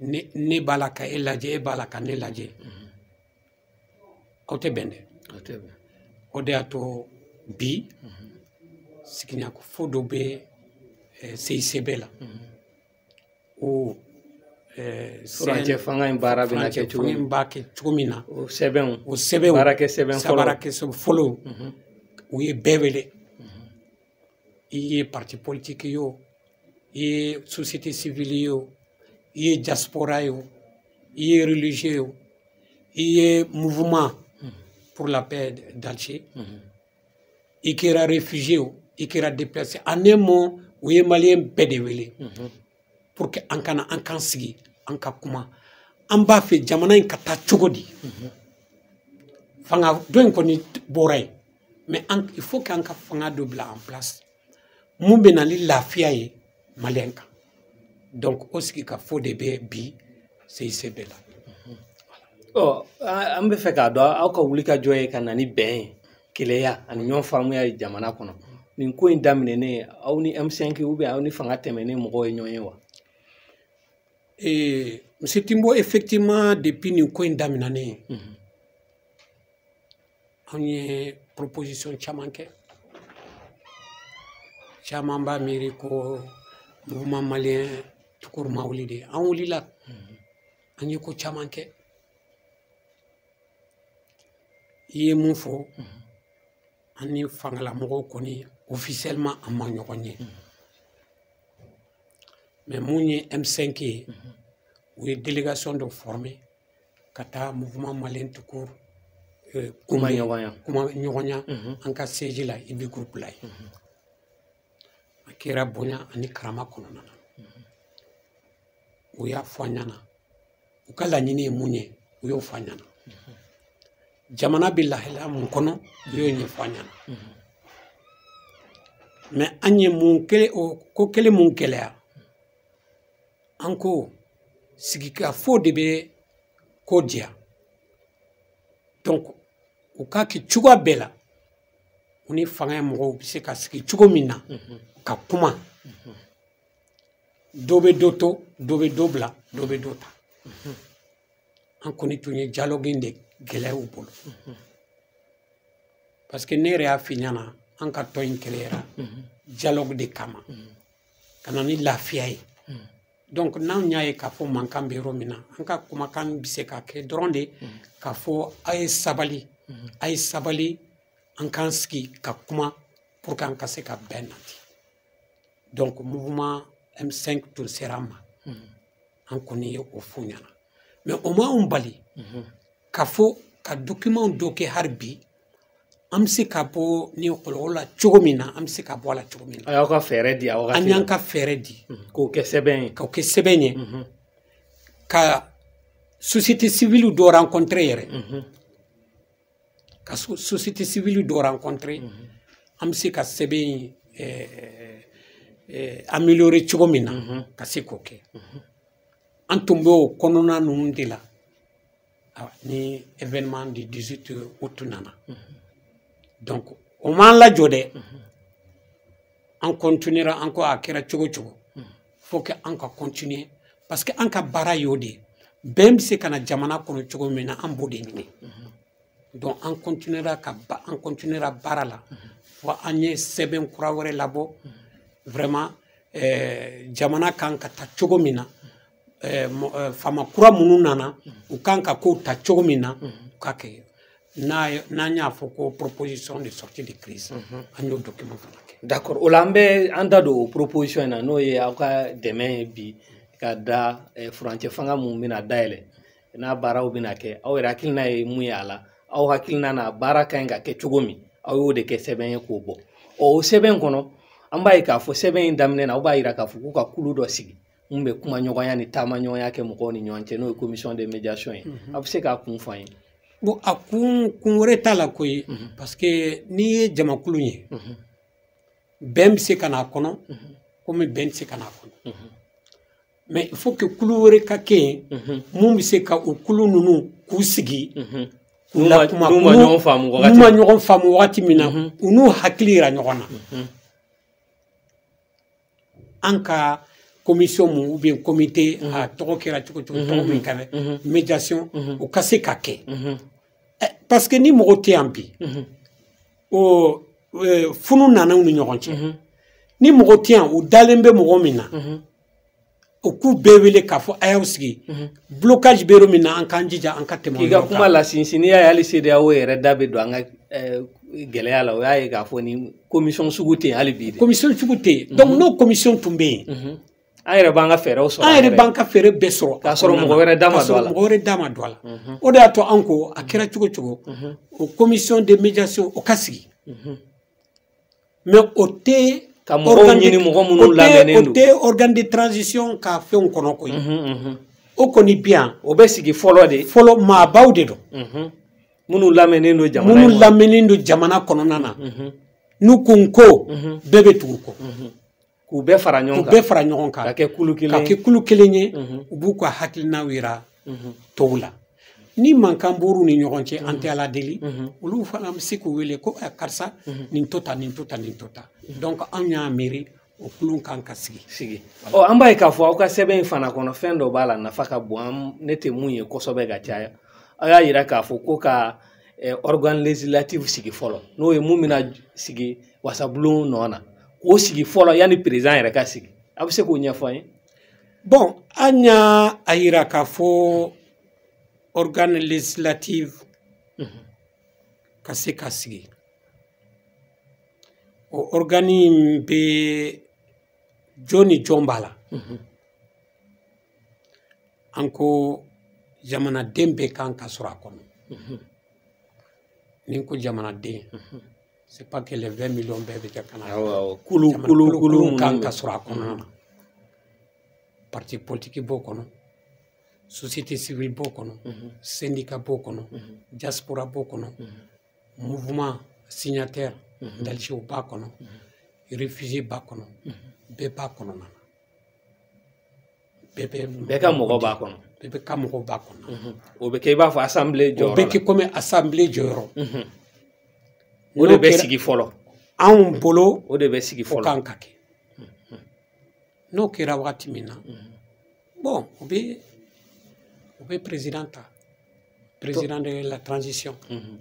ne b'a la ka e lajɛ e b'a la ka ne lajɛ aw tɛ bɛn dɛ o de y'a to bi sigiɲɔgɔnfo dɔ bɛ CICB la o furancɛ fanga in baara bɛna kɛ cogo min na o sɛbɛnw baarakɛ sɛbɛn fɔlɔ u ye bɛɛ wele i ye parti politique ye o i ye société civile ye o i ye diaspora ye o i ye religieux ye o i ye mouvement pour la paix d'Alger i kɛra réfugié o i kɛra déplacé en un mot u ye maliyɛn bɛɛ de wele pour que an kana an kan sigi an ka kuma an b'a fɛ jamana in ka taa cogo di fanga dɔ in kɔni bɔra yen mais il faut que an ka fanga dɔ bila en place mun bɛ na ni lafiya ye maliyɛn kan donc o sigi ka fɔ de bɛ bi CICB la. An bɛ fɛ k'a dɔn aw ka wuli ka jɔ ye ka na ni bɛn ye keleya ani ɲɔgɔn faamuya ye jamana kɔnɔ nin ko in daminɛnen aw ni M5 ou bien aw ni fanga tɛmɛnen mɔgɔw ye ɲɔgɔn ye wa? Monsieur Timbo, effectivement depuis nin ko in daminɛnen an ye proposition caman kɛ caman b'a miiri ko mouvement malien tukuru ma wuli de an wulila an ye ko caman kɛ i ye mun fɔ an ni fangalamɔgɔw kɔni officiellement an ma ɲɔgɔn ye mais mun ye M5 ye u ye délégation dɔ formé ka taa mouvement malien tukuru kuma ɲɔgɔnya an ka siège la IB groupe la ye a kɛra bonya ani karama kɔnɔna na u y'a fɔ an ɲɛna u ka laɲini ye mun ye u y'o fɔ an ɲɛna jamana bɛ lahalaya mun kɔnɔ u y'o ɲɛfɔ an ɲɛna mais an ye ko kelen mun gɛlɛya an ko sigikafɔ de bɛ ko diya donc u k'a kɛ cogoya bɛɛ la u ni fanga ye mɔgɔw bɛ se ka sigi cogo min na ka kuma dɔ bɛ dɔ to dɔ bɛ dɔ bila dɔ bɛ dɔ ta an kɔni tun ye dialogue de gɛlɛya u bolo parce que ne yɛrɛ y'a f'i ɲɛna an ka tɔn in kɛlɛyara dialogue de kama ka na ni lafiya ye donc n'anw y'a ye k'a fɔ mankan bɛ yɔrɔ min na an ka kumakan bɛ se ka kɛ dɔrɔn de k'a fɔ a ye sabali an k'an sigi ka kuma pour que an ka se ka bɛn nati donc mouvement M5 tun sera an ma an kɔni ye o f'u ɲɛna mais o ma anw bali k'a fɔ ka document dɔ kɛ hali bi an bɛ se ka bɔ ni kɔlɔlɔ la cogo min na an bɛ se ka bɔ a la cogo min na. A y'aw ka fɛɛrɛ di a wagati la. An y'an ka fɛɛrɛ di. K'o kɛ sɛbɛn ye. K'o kɛ sɛbɛn ye. Ka société civile dɔ rencontrer yɛrɛ. Ka société civile dɔ rencontrer. An bɛ se ka sɛbɛn améliorer cogo min na ka se k'o kɛ. An tun bɛ o kɔnɔna ninnu de la ni événement du 18 août nana. Donc o m'an lajɔ dɛ an continuera an ko a kɛra cogo cogo faut que an ka continuer parce que an ka baara y'o de bɛn bɛ se ka na jamana kɔnɔ cogo min na an b'o de ɲini donc an continuera baara la fo an ye sɛbɛn kura wɛrɛ labɔ vraiment jamana kan ka taa cogo min na fama kura minnu nana u kan ka kow ta cogo min na u ka kɛ n'an y'a fɔ ko proposition de sortie de crise an y'o document fana kɛ. D'accord o la an bɛ an da don o proposition in na n'o ye aw ka dɛmɛ ye bi ka da furancɛ fanga mun bɛna dayɛlɛ n'a baaraw bɛna kɛ aw yɛrɛ hakilina ye mun ye a la aw hakilina na baara ka ɲi ka kɛ cogo min aw y'o de kɛ sɛbɛn ye k'o bɔ o sɛbɛn kɔnɔ an b'a ye k'a fɔ sɛbɛn in daminɛ na aw b'a yira k'a fɔ k'u ka kulu dɔ sigi mun bɛ kuma ɲɔgɔnya ni taama ɲɔgɔnya kɛ mɔgɔw ni ɲɔgɔn cɛ n'o ye commission de médiation ye aw bɛ se k'a kun fɔ an ye. Bon a kun wɛrɛ t'a la koyi parce que n'i ye jamakulu ye bɛn bɛ se ka n'a kɔnɔ komi bɛn tɛ se ka n'a kɔnɔ mais il faut que kulu wɛrɛ ka kɛ yen mun bɛ se ka o kulu ninnu k'u sigi k'u lakuma n'u ma ɲɔgɔn faamu wagati min na u n'u hakili yira ɲɔgɔn na an ka commission mun ou bien comité a tɔgɔ kɛra cogo cogo tɔgɔ min ka médiation o ka se ka kɛ parce que ni mɔgɔ tɛ yan bi o funu nana u ni ɲɔgɔn cɛ ni mɔgɔ tɛ yan u dalen bɛ mɔgɔ min na o ku bebele k'a fɔ a y'aw sigi blocage bɛ yɔrɔ min na an k'an jija an ka tɛmɛ k'i ka kuma la sinsin n'i y'a ye hali CEDEAO yɛrɛ da bɛ don an ka gɛlɛya la o y'a ye k'a fɔ ni commission sugu tɛ yen hali bi de commission sugu tɛ yen donc n'o commission tun bɛ yen an yɛrɛ b'an ka fɛɛrɛw sɔrɔ an yɛrɛ b'an ka fɛɛrɛ bɛɛ sɔrɔ k'a sɔrɔ mɔgɔ wɛrɛ da ma don a la mɔgɔ wɛrɛ da ma don a la o de y'a to an ko a kɛra cogo cogo o commission de médiation o ka sigi mais o tɛ ka mɔgɔw ɲini mɔgɔ minnu lamɛnnen don o tɛ organe de transition ka fɛnw kɔnɔ koyi o kɔni bi yan o bɛ sigi fɔlɔ de fɔlɔ maabaw de don minnu lamɛnnen don jamana minnu lamɛnnen don jamana kɔnɔna na n'u ko n ko bɛɛ bɛ tugu kɔ k'u bɛɛ fara ɲɔgɔn kan k'u bɛɛ fara ɲɔgɔn kan ka kɛ kulu kelen ka kɛ kulu kelen ye u b'u ka hakilinaw yira tɔw la ni mankan b'olu ni ɲɔgɔn cɛ an tɛ ala deli olu fana bɛ se k'u wele ko karisa nin to tan nin to tan nin to tan donc anw y'a miiri o kulu kan ka sigi ɔ an b'a ye k'a fɔ aw ka sɛbɛn in fana kɔnɔ fɛn dɔ b'a la nafa ka bon ne tɛ mun ye kosɛbɛ ka caya aw y'a yira k'a fɔ ko ka organe législatif sigi fɔlɔ n'o ye mun bɛna sigi wasabulon nɔ na k'o sigi fɔlɔ yanni président yɛrɛ ka sigi a bɛ se k'o ɲɛfɔ an ye bon an y'a yira k'a fɔ organe législatif ka se ka sigi o organe in bɛ jɔn ni jɔn b'a la an ko jamanaden bɛɛ kan ka sɔrɔ a kɔnɔ ni ko jamanaden c'est pas que les 20 millions bɛɛ bɛ kɛ kana kulu kan ka sɔrɔ a kɔnɔna na parti politique b'o kɔnɔ société civile b'o kɔnɔ syndicat b'o kɔnɔ diaspora b'o kɔnɔ mouvement signataire dalisew b'a kɔnɔ réfugié b'a kɔnɔ bɛɛ b'a kɔnɔna na bɛɛ ka mɔgɔ b'a kɔnɔ bɛɛ bɛ ka mɔgɔ b'a kɔnɔ o bɛ kɛ i b'a fɔ assemblée jɔyɔrɔ la o bɛ kɛ comme assemblée jɔyɔrɔ o de bɛ sigi fɔlɔ anw bolo o de bɛ sigi fɔlɔ o kan ka kɛ n'o kɛra wagati min na bon o bɛ président ta président de la transition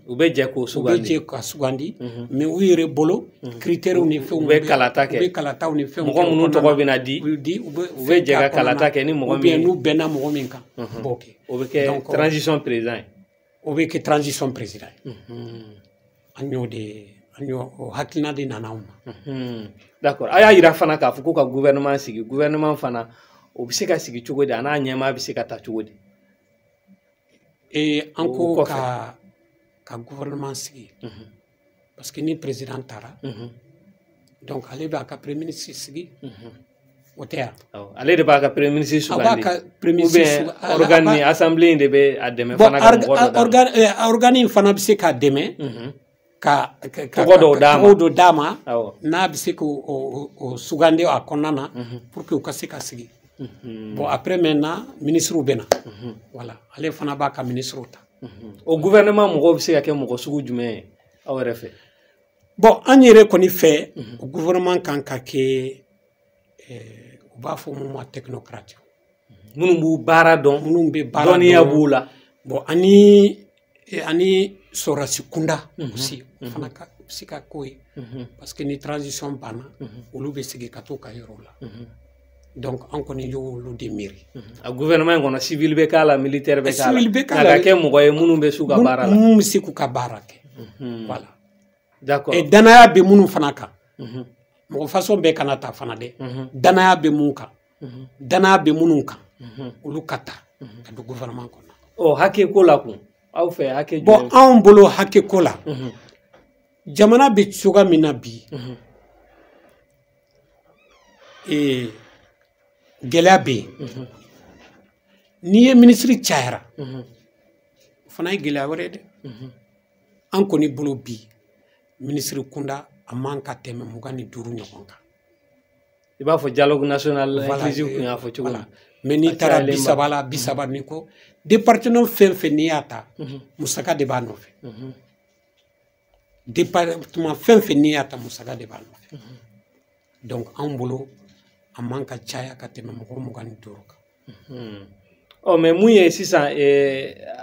u bɛ jɛ k'o sugandi u bɛ jɛ ka sugandi mais u yɛrɛ bolo critères ni fɛnw u bɛ kalata kɛ u bɛ kalataw ni fɛnw mɔgɔ minnu tɔgɔ bɛna di u bɛ jɛ ka kalata kɛ ni mɔgɔ min n'u bɛnna mɔgɔ min kan u b'o kɛ o bɛ kɛ transition président ye o bɛ kɛ transition président ye an y'o o hakilina de nana anw ma d'accord a y'a yira fana k'a fɔ ko ka gouvernement sigi gouvernement fana o bɛ se ka sigi cogo di a n'a ɲɛmaa bɛ se ka ta cogo di an ko ka gouvernement sigi parce que ni président taara donc ale b'a ka premier ministre sigi o tɛ yan ale de b'a ka premier ministre sugandi a b'a ka premier ministre organe assemblée in de bɛ a dɛmɛ fana ka mɔgɔ dɔ d'a ma organe in fana bɛ se k'a dɛmɛ ka tɔgɔ dɔ d'a ma n'a bɛ se k'o sugandi a kɔnɔna na pour que u ka se ka sigi bon après maintenant ministrew bɛ na voilà ale fana b'a ka ministrew ta o gouvernement mɔgɔw bɛ se ka kɛ mɔgɔ sugu jumɛn ye aw yɛrɛ fɛ bon an yɛrɛ kɔni fɛ o gouvernement kan ka kɛ u b'a fɔ mun ma technocrate minnu b'u baara dɔn minnu bɛ baara dɔn dɔnniya b'u la bon ani sɔrɔdasi kunda aussi o fana ka se ka k'o ye parce que ni transition banna olu bɛ sigi ka t'u ka yɔrɔw la donc an kɔni y'olu de miiri a gouvernement in kɔnɔ civil bɛ k'a la militaire bɛ k'a la nka ka kɛ mɔgɔ ye minnu bɛ s'u ka baara la minnu bɛ se k'u ka baara kɛ voilà d'accord et danaya bɛ minnu fana kan mɔgɔ façon bɛɛ kana ta fana dɛ danaya bɛ mun kan danaya bɛ minnu kan olu ka ta ka don gouvernement kɔnɔ ɔ hakɛ ko la kun aw fɛ hakɛ bon anw bolo hakɛ ko la jamana bɛ cogoya min na bi gɛlɛya bɛ yen n'i ye minisiri cayara o fana ye gɛlɛya wɛrɛ ye dɛ an kɔni bolo bi minisiri kunda a man ka tɛmɛ 25 ɲɔgɔn kan i b'a fɔ dialogue national inclusif kun y'a fɔ cogo min mais n'i taara 30 la 30 ni kɔ département fɛn fɛn n'i y'a ta musaka de b'a nɔfɛ département fɛn fɛn n'i y'a ta musaka de b'a nɔfɛ donc anw bolo a man ka caya ka tɛmɛ mɔgɔ 25 kan ɔ mais mun ye sisan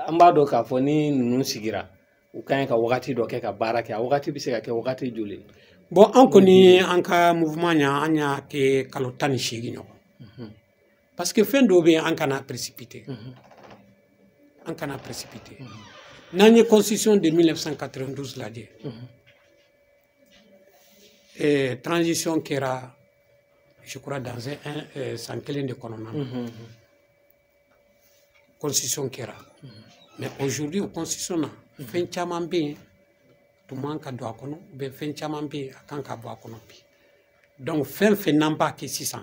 an b'a dɔn k'a fɔ ni ninnu sigira u ka ɲi ka wagati dɔ kɛ ka baara kɛ a wagati bɛ se ka kɛ wagati joli bon an kɔni an ka mouvement ɲa an y'a kɛ kalo 18 ɲɔgɔn Parce que fin d'obé en kana précipité. En kana précipité. Nanye constitution de 1992 là dit. Et transition qui era, je crois, dans un sankelin de Kononana. Constitution qui era. Mais aujourd'hui, la constitution, fin chaman bien, tout le monde a droit à kono, ben fin chaman bien, à quand droit à kono. Donc, fin n'amba qui 600.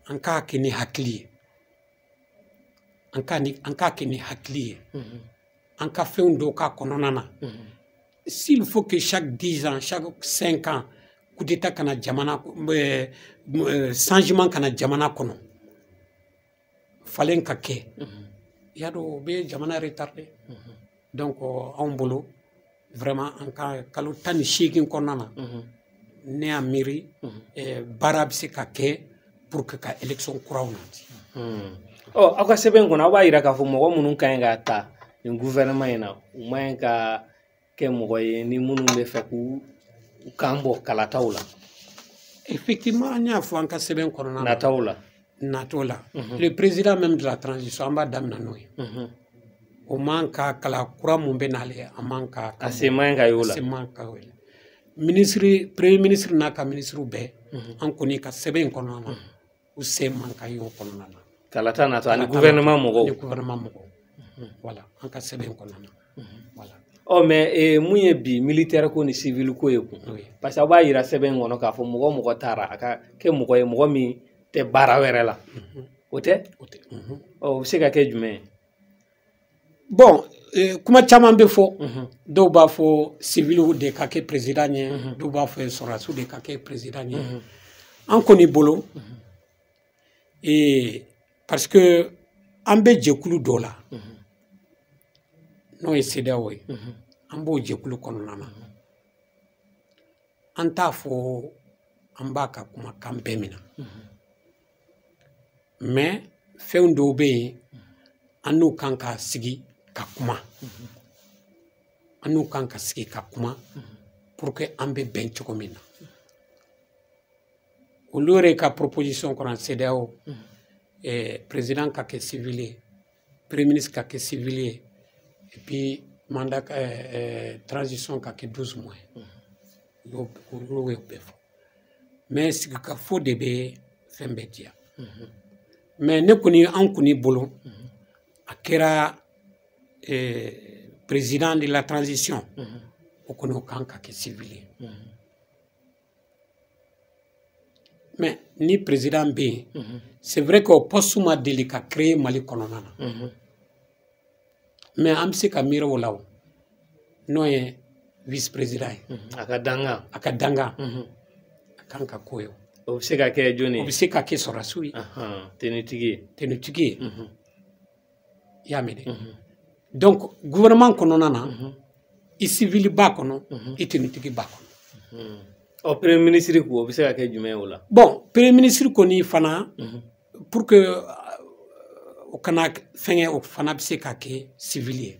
En cas qui n'est haklié. En cas qui n'est haklié. En cas fait un doka kononana. S'il faut que chaque 10 ans, chaque 5 ans, coup d'état kana jamana, changement kana jamana kono. Fallait qu'à ke. Yado be jamana retardé. Donc, en boulot, vraiment, en cas, kalau tani shaking konana. Ne a miri, barab se ka ke, pour que ka élection crown. Oh, aka seben kona wa ira ka fo mo munun kan ga ta ni gouvernement ina o man ka ke mo ni munun be fa ku kambo kala tawla. Effectivement, il y a un cas seben kona na tawla. Le président même de la transition amba dam nanoi. O man ka kala kura mun be nale amanka ase man ga yola. Ase man ka yola. Ministre premier ministre n'a ka ministre be en koni ka seben kona na ou se man ka yo kona na. Kalata na to ni gouvernement mo voilà en cas seben kona na. Voilà. Oh mais munye bi militaire ko ni civil ko e ko parce que ba yira seben ngono ka fo mo tara aka ke mo mi te bara were la ote oh c'est ka ke jume bon kuma chaman be fo do ba fo civil de ka ke président nye do ba fo sorasu de ka ke président nye en koni bolo et parce que ambe jekulu do la no CEDEAO ambo jekulu kononana anta fo ambaka kuma kambe mina mais feundo be anu kanka sigi kakuma anu kanka sigi kakuma pour que ambe ben chokomina olore ka proposition koran CEDEAO président kake civilier premier ministre kake civilier et puis mandat transition kake 12 mois mais ce que faut de be fembe dia mais ne koni an koni bolo akera président de la transition o kono kan kake civilier mais ni président B c'est vrai que poste ma délicat créer Mali kononana mais am se ka mira wala no e vice président akadanga akanka koyo o se ka ke joni o se ka ke sorasui tenutigi yamede donc gouvernement kononana i civil ba kono i tenutigi ba kono o premier ministre ko o se ka ke jume wala bon premier ministre ko ni fana pour que o kana fenge o fana se ka ke civilier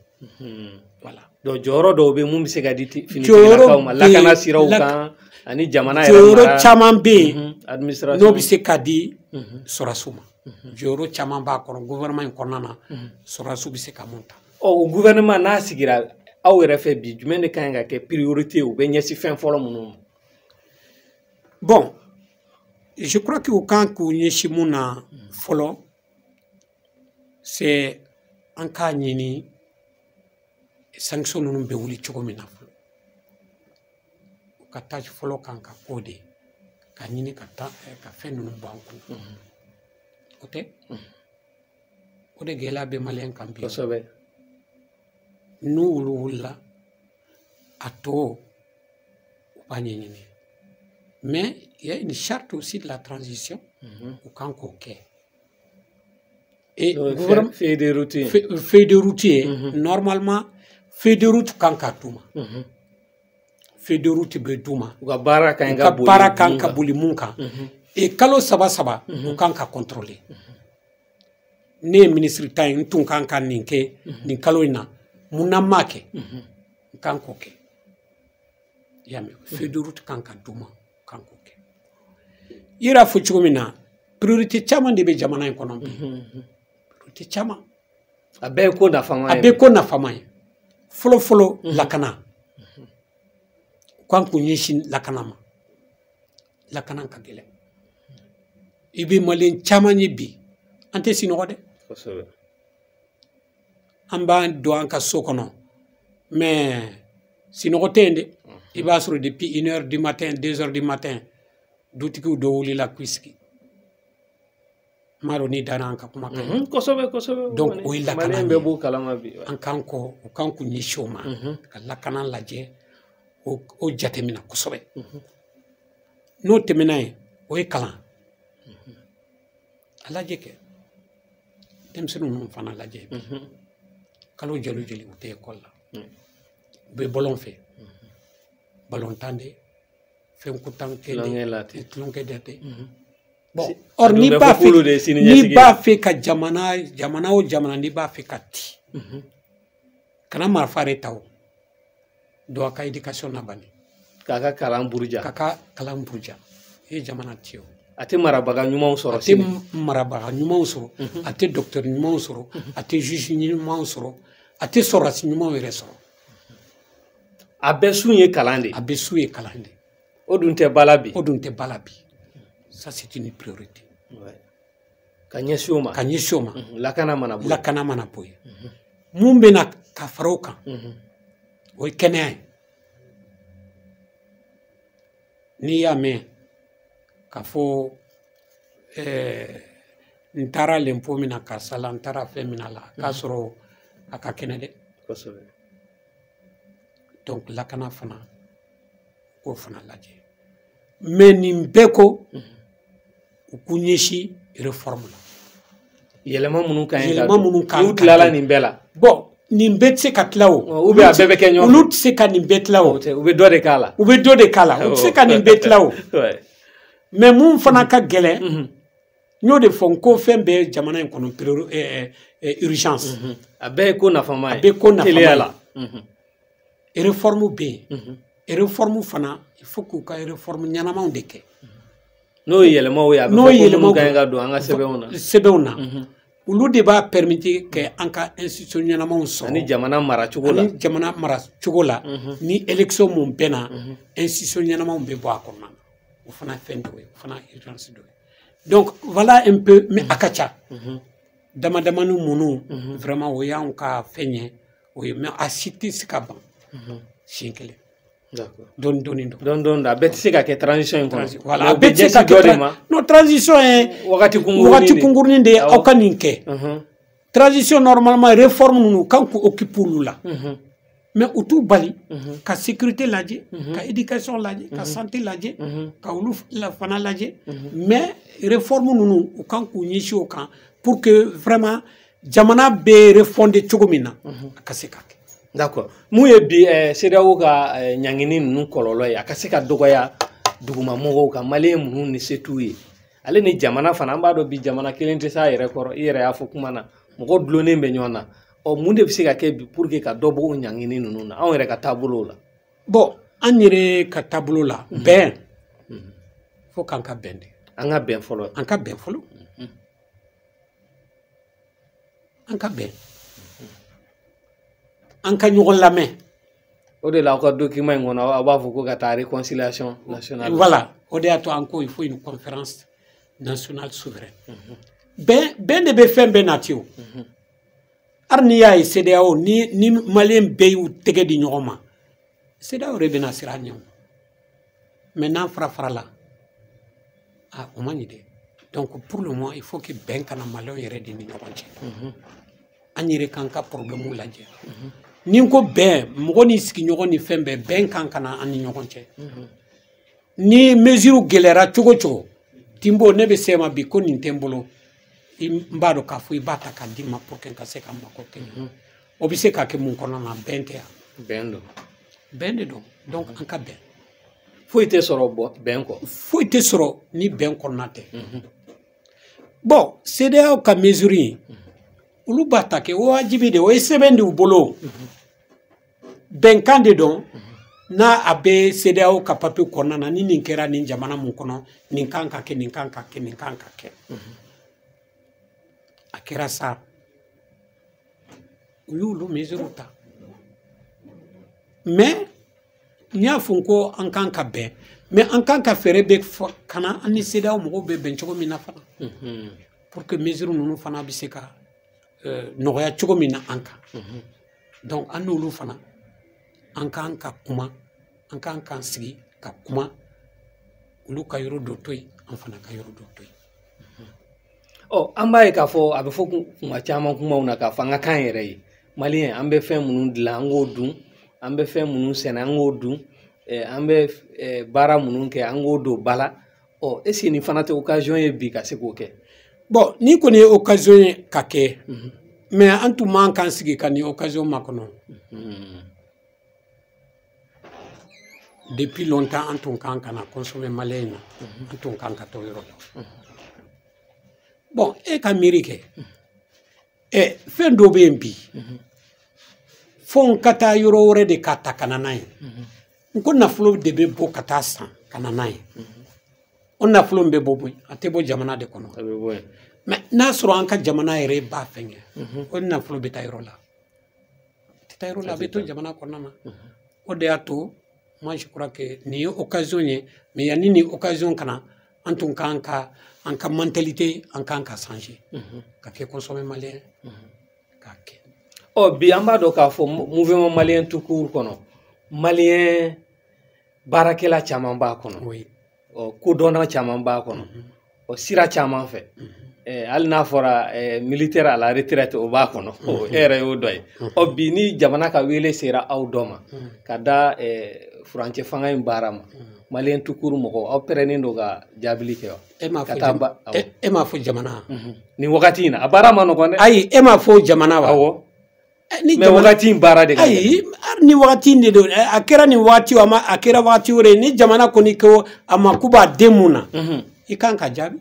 voilà do joro do be mum se ka diti fini la kana siraw kan ani jamana ya joro chaman be administration no bi se ka di sorasuma joro chaman ba kono gouvernement konana sorasu bi se ka monta o gouvernement na sigira aw refe bi jumene kan ga ke priorité ou be nyesi fin folo munum bon je crois que quand ku nyeshi muna folo c'est en cas nyini sanction nunu be wuli chogomina folo ka taj folo kan ka kode ka nyini ka ta ka fe nunu banku ote ode gela be malen kan bi sobe nu wula ato upanye nyini mais il y a une charte aussi de la transition au Kanko. Et fait de routier. Fait de routier, normalement, fait de route Kankatuma. Fait de route Beduma. Bara Kanka Bulimunka. Et Kalo Saba Saba, au Kanka contrôlé. Ne ministre Tain, Tunkanka Ninke, Ninkaloina, Munamake, Kankoke. Yame, fait de route Kankatuma. Kankoke. Ira fuchumina priorité caman de bɛ jamana in kɔnɔ bi priorité caman a bɛɛ ye ko nafama ye a bɛɛ ko nafama ye fɔlɔ fɔlɔ lakana k'an kun ɲɛsin lakana ma lakana ka gɛlɛn i bɛ maliyɛn caman ye bi an tɛ sinɔgɔ dɛ kosɛbɛ an b'an don an ka so kɔnɔ mais sinɔgɔ tɛ yen dɛ i b'a sɔrɔ depuis 1 heure du matin 2 heures du matin dutigiw dɔ wulila k'u sigi m'a dɔn n'i dara an ka kuma kan kosɛbɛ kosɛbɛ donc o ye lakana bɛɛ b'o kalama bi an kan kɔ u kan k'u ɲɛsin o ma ka lakana lajɛ o jateminɛ kosɛbɛ n'o tɛmɛna yen o ye kalan a lajɛ kɛ denmisɛnninw ninnu fana lajɛ kalo joli joli u tɛ ekɔli la u bɛ bɔlɔn fɛ ballon tan de fɛn kutan kɛ de tulonkɛ de tɛ bon or n'i b'a fɛ ka jamana o jamana n'i b'a fɛ ka ti kana marifa de ta o don a ka éducation na bani k'a ka kalan buruja e jamana ti o a tɛ marabaga ɲumanw sɔrɔ a tɛ docteur ɲumanw sɔrɔ a tɛ juge ɲumanw sɔrɔ a tɛ sɔrɔdasi ɲumanw yɛrɛ sɔrɔ a bɛɛ sun ye kalan de o dun tɛ bala bi ça c'est une priorité ka ɲɛsin o ma lakana mana bɔ yen mun bɛ na ka fara o kan o ye kɛnɛya ye n'i y'a mɛn k'a fɔ n taara l'impôt min na karisa la n taara fɛn min na la k'a sɔrɔ a ka kɛnɛ dɛ donc lakana fana k'o fana lajɛ mais nin bɛɛ ko u k'u ɲɛsin réforme la yɛlɛma minnu kan n'u tilala nin bɛɛ la bon nin bɛɛ tɛ se ka tila o ou bien a bɛɛ bɛ kɛ ɲɔgɔn fɛ olu tɛ se ka nin bɛɛ tila o u bɛ dɔ de k'a la u tɛ se ka nin bɛɛ tila o mais mun fana ka gɛlɛn n y'o de fɔ n ko fɛn bɛɛ jamana in kɔnɔ urgence a bɛɛ ye ko nafama ye teliya la réforme bɛ yen réforme fana il faut k'u ka réforme ɲɛnamaw de kɛ n'o ye yɛlɛmaw ye a bɛ fɔ ko minnu ka ɲi ka don an ka sɛbɛnw na olu de b'a permettre que an ka institution ɲɛnamaw sɔrɔ ani jamana maracogo la ni élection mun bɛ na institution ɲɛnamaw bɛ bɔ a kɔnɔna na o fana fɛn dɔ ye o fana urgence dɔ ye donc voilà un peu mais a ka ca damadamani minnu vraiment o y'anw ka fɛn ye o ye mais a si tɛ se ka ban siɲɛ kelen dɔɔni dɔɔni a bɛɛ tɛ se ka kɛ transition in kɔnɔ voilà a bɛɛ tɛ se ka kɛ non transition ye wagati kunkurunin de ye aw ka nin kɛ transition normalement réforme ninnu kan k'u occuper olu la mais u t'u bali ka sécurité lajɛ ka éducation lajɛ ka santé lajɛ ka olu fana lajɛ mais réforme ninnu u kan k'u ɲɛsin o kan pour que vraiment jamana bɛ refonder cogo min na a ka se ka kɛ d'accord mun ye bi CEDEAO ka ɲangini ninnu kɔlɔlɔ ye a ka se ka dɔgɔya dugumamɔgɔw kan maliyɛn minnu ni se t'u ye ale ni jamana fana an b'a dɔn bi jamana kelen tɛ s'a yɛrɛ kɔrɔ i yɛrɛ y'a fɔ kuma na mɔgɔ dulonnen bɛ ɲɔgɔn na mun de bɛ se ka kɛ bi pour que ka dɔ bɔ o ɲangini ninnu na anw yɛrɛ ka taabolow la bon an yɛrɛ ka taabolo la bɛn fo k'an ka bɛn de an ka bɛn fɔlɔ an ka bɛn an ka ɲɔgɔn lamɛn o de la aw ka document in kɔnɔ aw b'a fɔ ko ka taa réconciliation nationale voilà o de y'a to an ko il faut une conférence nationale souveraine bɛn de bɛ fɛn bɛɛ nati o hali n'i y'a ye CEDEAO ni maliyɛn bɛɛ y'u tɛgɛ di ɲɔgɔn ma CEDEAO de bɛna siran ɲɛ mais n'an fara la o man ɲi dɛ donc pour le moment il faut que bɛn kana maliyɛnw yɛrɛ de ni ɲɔgɔn cɛ an yɛrɛ k'an ka problème lajɛ ni n ko bɛn mɔgɔ ni sigiɲɔgɔn ni fɛn bɛɛ bɛn kan kana an ni ɲɔgɔn cɛ ni mesure gɛlɛyara cogo cogo Timbo ne bɛ se ma bi ko nin tɛ n bolo n b'a dɔn k'a fɔ i b'a ta k'a d'i ma pour que n ka se ka mako kɛ o bɛ se ka kɛ mun kɔnɔ na bɛn tɛ yan bɛn de don donc an ka bɛn foyi tɛ sɔrɔ bɛn kɔ foyi tɛ sɔrɔ ni bɛn kɔnɔna tɛ bon CEDEAO ka mesure in olu b'a ta kɛ o wajibi de o ye sɛbɛn de u bolo bɛnkan de don n'a a bɛ CEDEAO ka papier kɔnɔna na ni nin kɛra nin jamana mun kɔnɔ nin kan ka kɛ nin kan ka kɛ nin kan ka kɛ a kɛra sa u y'olu mesures ta mais n y'a fɔ ko an kan ka bɛn mais an kan ka fɛɛrɛ bɛ kana an ni CEDEAO mɔgɔw bɛ bɛn cogo min na fana pour que mesures ninnu fana bɛ se ka nɔgɔya cogo min na an kan donc an n'olu fana an kan ka kuma an kan k'an sigi ka kuma olu ka yɔrɔ dɔ to yen an fana ka yɔrɔ dɔ to yen. An b'a ye k'a fɔ a bɛ fɔ kuma caman kumaw na k'a fɔ an ka kan yɛrɛ ye maliyɛn an bɛ fɛn minnu dilan an k'o dun an bɛ fɛn minnu sɛnɛ an k'o dun an bɛ baara minnu kɛ an k'o don ba la est-ce que nin fana tɛ occasion ye bi ka se k'o kɛ. bon ni kɔni ye occasion ye ka kɛ mais an tun man k'an sigi ka nin occasion makɔnɔ. Depuis longtemps an tun kan kana consommer maliyɛn na an tun kan ka to yɔrɔ la. bon e ka miiri kɛ fɛn dɔ bɛ yen bi fo n ka taa yɔrɔ wɛrɛ de k'a ta ka na n'a ye n ko nafolo de bɛ bɔ ka taa san ka na n'a ye o nafolo min bɛ bɔ bo a tɛ bɔ jamana de kɔnɔ mais n'a sɔrɔ an ka jamana yɛrɛ b'a fɛn kɛ o nafolo bɛ taa yɔrɔ la a tɛ taa yɔrɔ la a bɛ to jamana kɔnɔna na o de y'a to moi je crois que nin ye occasion ye mais yanni nin occasion kana an tun kan ka an ka mentalité an kan ka changer ka kɛ consommer maliyɛn k'a kɛ. bi an b'a dɔn k'a fɔ mouvement maliyɛn tout court kɔnɔ maliyɛn baarakɛla caman b'a kɔnɔ kodɔnna caman b'a kɔnɔ sira caman fɛ hali n'a fɔra militaire à la retraite o b'a kɔnɔ e yɛrɛ y'o dɔ ye bi ni jamana ka wele sera aw dɔ ma ka da furancɛ fanga in baara ma maliyɛn tout court mɔgɔw aw pɛrɛnnen don ka jaabili kɛ wa. e m'a fɔ jamana nin wagati in na a baara ma nɔgɔn dɛ. ayi e m'a fɔ jamana wa. awɔ mais wagati in baara de ka gɛlɛn. ayi ni wagati in de don a kɛra nin wagati a kɛra wagati wɛrɛ ye ni jamana kɔni ko a ma k'u b'a den mun na i kan ka jaabi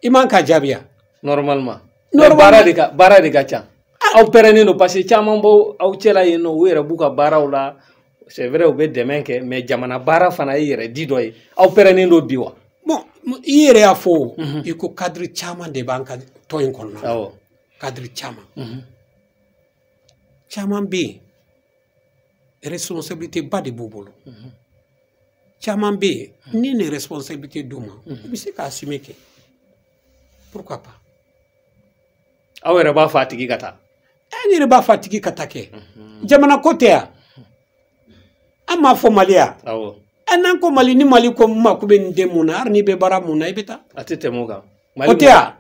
i man ka jaabi ya. normalement baara de ka ca aw pɛrɛnnen don parce que caman b'aw cɛla yen nɔ u yɛrɛ b'u ka baaraw la c'est vrai u bɛ dɛmɛ kɛ mais jamana baara fana ye yɛrɛ di dɔ ye aw pɛrɛnnen don bi wa. bon i yɛrɛ y'a fɔ i ko cadre caman de b'an ka tɔn in kɔnɔna na cadre caman caman bɛ yen responsabilité ba de b'u bolo caman bɛ yen ni nin responsabilité d'u ma u bɛ se k'a assumer kɛ pourquoi pas. aw yɛrɛ b'a fɔ a tigi ka taa. n yɛrɛ b'a fɔ a tigi ka taa kɛ jamana ko tɛ yan an m'a fɔ mali ya. n'an ko mali ni mali ko ma k'u bɛ nin den mun na hali n'i bɛ baara mun na i bɛ taa. a tɛ tɛmɛ o kan. o tɛ yan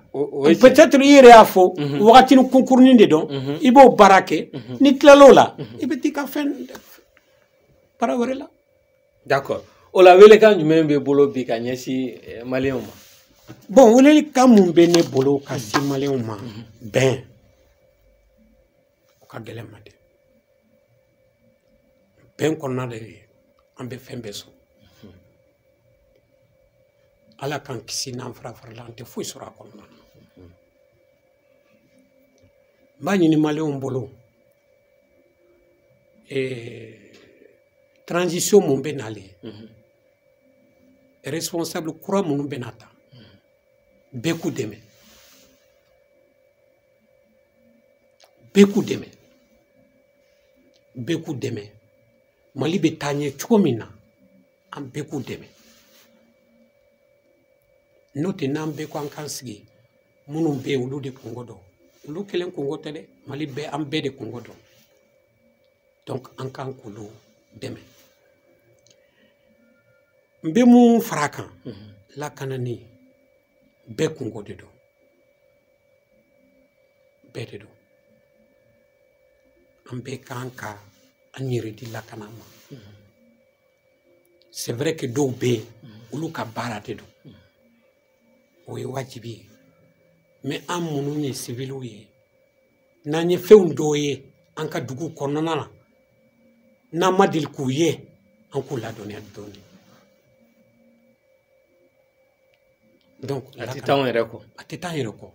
peut-être i yɛrɛ y'a fɔ wagatinin kunkurunin de dɔn i b'o baara kɛ ni tilal'o la i bɛ t'i ka fɛn baara wɛrɛ la. d'accord o la welekan jumɛn bɛ bolo bi ka ɲɛsin maliyɛnw ma. bon welekan mun bɛ ne bolo ka se maliyɛnw ma bɛn o ka gɛlɛn ma dɛ bɛn kɔnɔna de an bɛ fɛn bɛɛ sɔrɔ ala k'an kisi n'an fara-farala an tɛ foyi sɔrɔ a kɔnɔna na n b'a ɲini maliyɛnw bolo transition mun bɛ nalen responsable kura minnu bɛ na ta bɛɛ k'u dɛmɛ bɛɛ k'u dɛmɛ bɛɛ k'u dɛmɛ mali bɛ taa ɲɛ cogo min na an bɛɛ k'u dɛmɛ n'o tɛ n'an bɛɛ ko an k'an sigi minnu bɛ yen olu de kungo dɔn olu kelen kungo tɛ dɛ mali bɛɛ an bɛɛ de kungo dɔn donc an k'an k'olu dɛmɛ n bɛ mun fara a kan lakanani bɛɛ kungo de don bɛɛ de don an bɛɛ kan ka an yɛrɛ di lakana ma c'est vrai que dɔw bɛ yen olu ka baara de don o ye wajibi ye mais an minnu ye civiliw ye n'an ye fɛnw dɔw ye an ka dugu kɔnɔna na n'an ma deli k'u ye an k'u ladɔnniya dɔɔni donc a tɛ taa an yɛrɛ kɔ a tɛ taa an yɛrɛ kɔ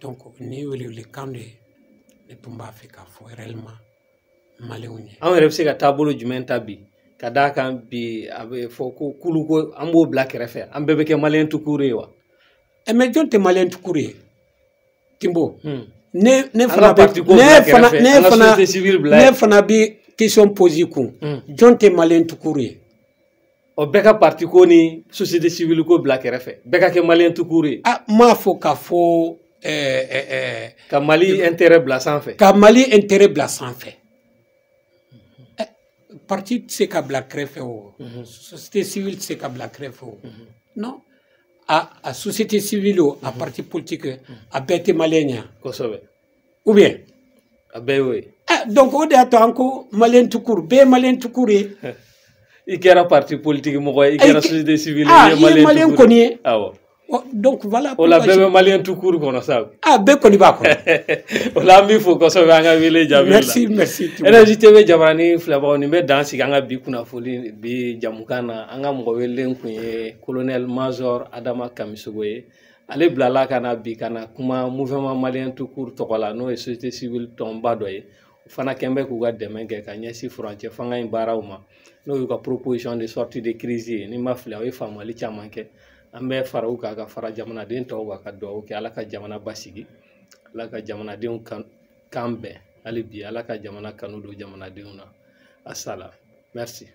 donc ni welewelekan de ye ne tun b'a fɛ k'a fɔ réellement malien ye. An yɛrɛ bɛ se ka taabolo jumɛn ta bi ka d'a kan bi a bɛ fɔ ko kulu ko an b'o bila kɛrɛfɛ an bɛɛ bɛ kɛ malien tukuru ye wa. Mais jɔn tɛ malien tukuru ye Timbo. ne fana bi question poser kun jɔn tɛ malien tukuru ye. O bɛɛ ka parti ko ni société civile ko bila kɛrɛfɛ bɛɛ ka kɛ malien tukuru ye. M'a fɔ k'a fɔ ka Mali intérêt bila sanfɛ. Ka Mali intérêt bila sanfɛ. Parti tɛ se ka bila kɛrɛfɛ o. Société civile tɛ se ka bila kɛrɛfɛ o. Non. A société civile o a parti politique a bɛɛ tɛ malien ye. Kosɛbɛ. Ou bien. A bɛɛ y'o ye. Donc o de y'a to an ko malien tukuru bɛɛ ye malien tukuru ye. I kɛra parti politique mɔgɔ ye i kɛra société civile ye malien kɔni ye. Awɔ. Donc voilà. O la bɛɛ bɛ malien tukuru kɔnɔ sa. Bɛɛ kɔni b'a kɔnɔ. O la an b'i fo kosɛbɛ an ka wele jaabi la. Merci. Énergie TV Jabaranin filɛbagaw nin bɛ dan sigi an ka bi kunnafoni bi jamukan na an ka mɔgɔ welelen kun ye colonel major Adama Kamisogo ye. Ale bilala ka na bi ka na kuma mouvement malien tukuru tɔgɔ la n'o ye société civile tɔnba dɔ ye. O fana kɛn bɛ k'u ka dɛmɛ kɛ ka ɲɛsin furancɛ fanga in baaraw ma n'o y'u ka proposition de sortie de crise ye ni ma fili aw ye faamuyali caman kɛ. An bɛ fara u kan ka fara jamanaden tɔw kan ka dugawu kɛ Ala ka jamana basigi Ala ka jamanadenw kan bɛn hali bi Ala ka jamana kanu don jamanadenw na. Assalam. Merci.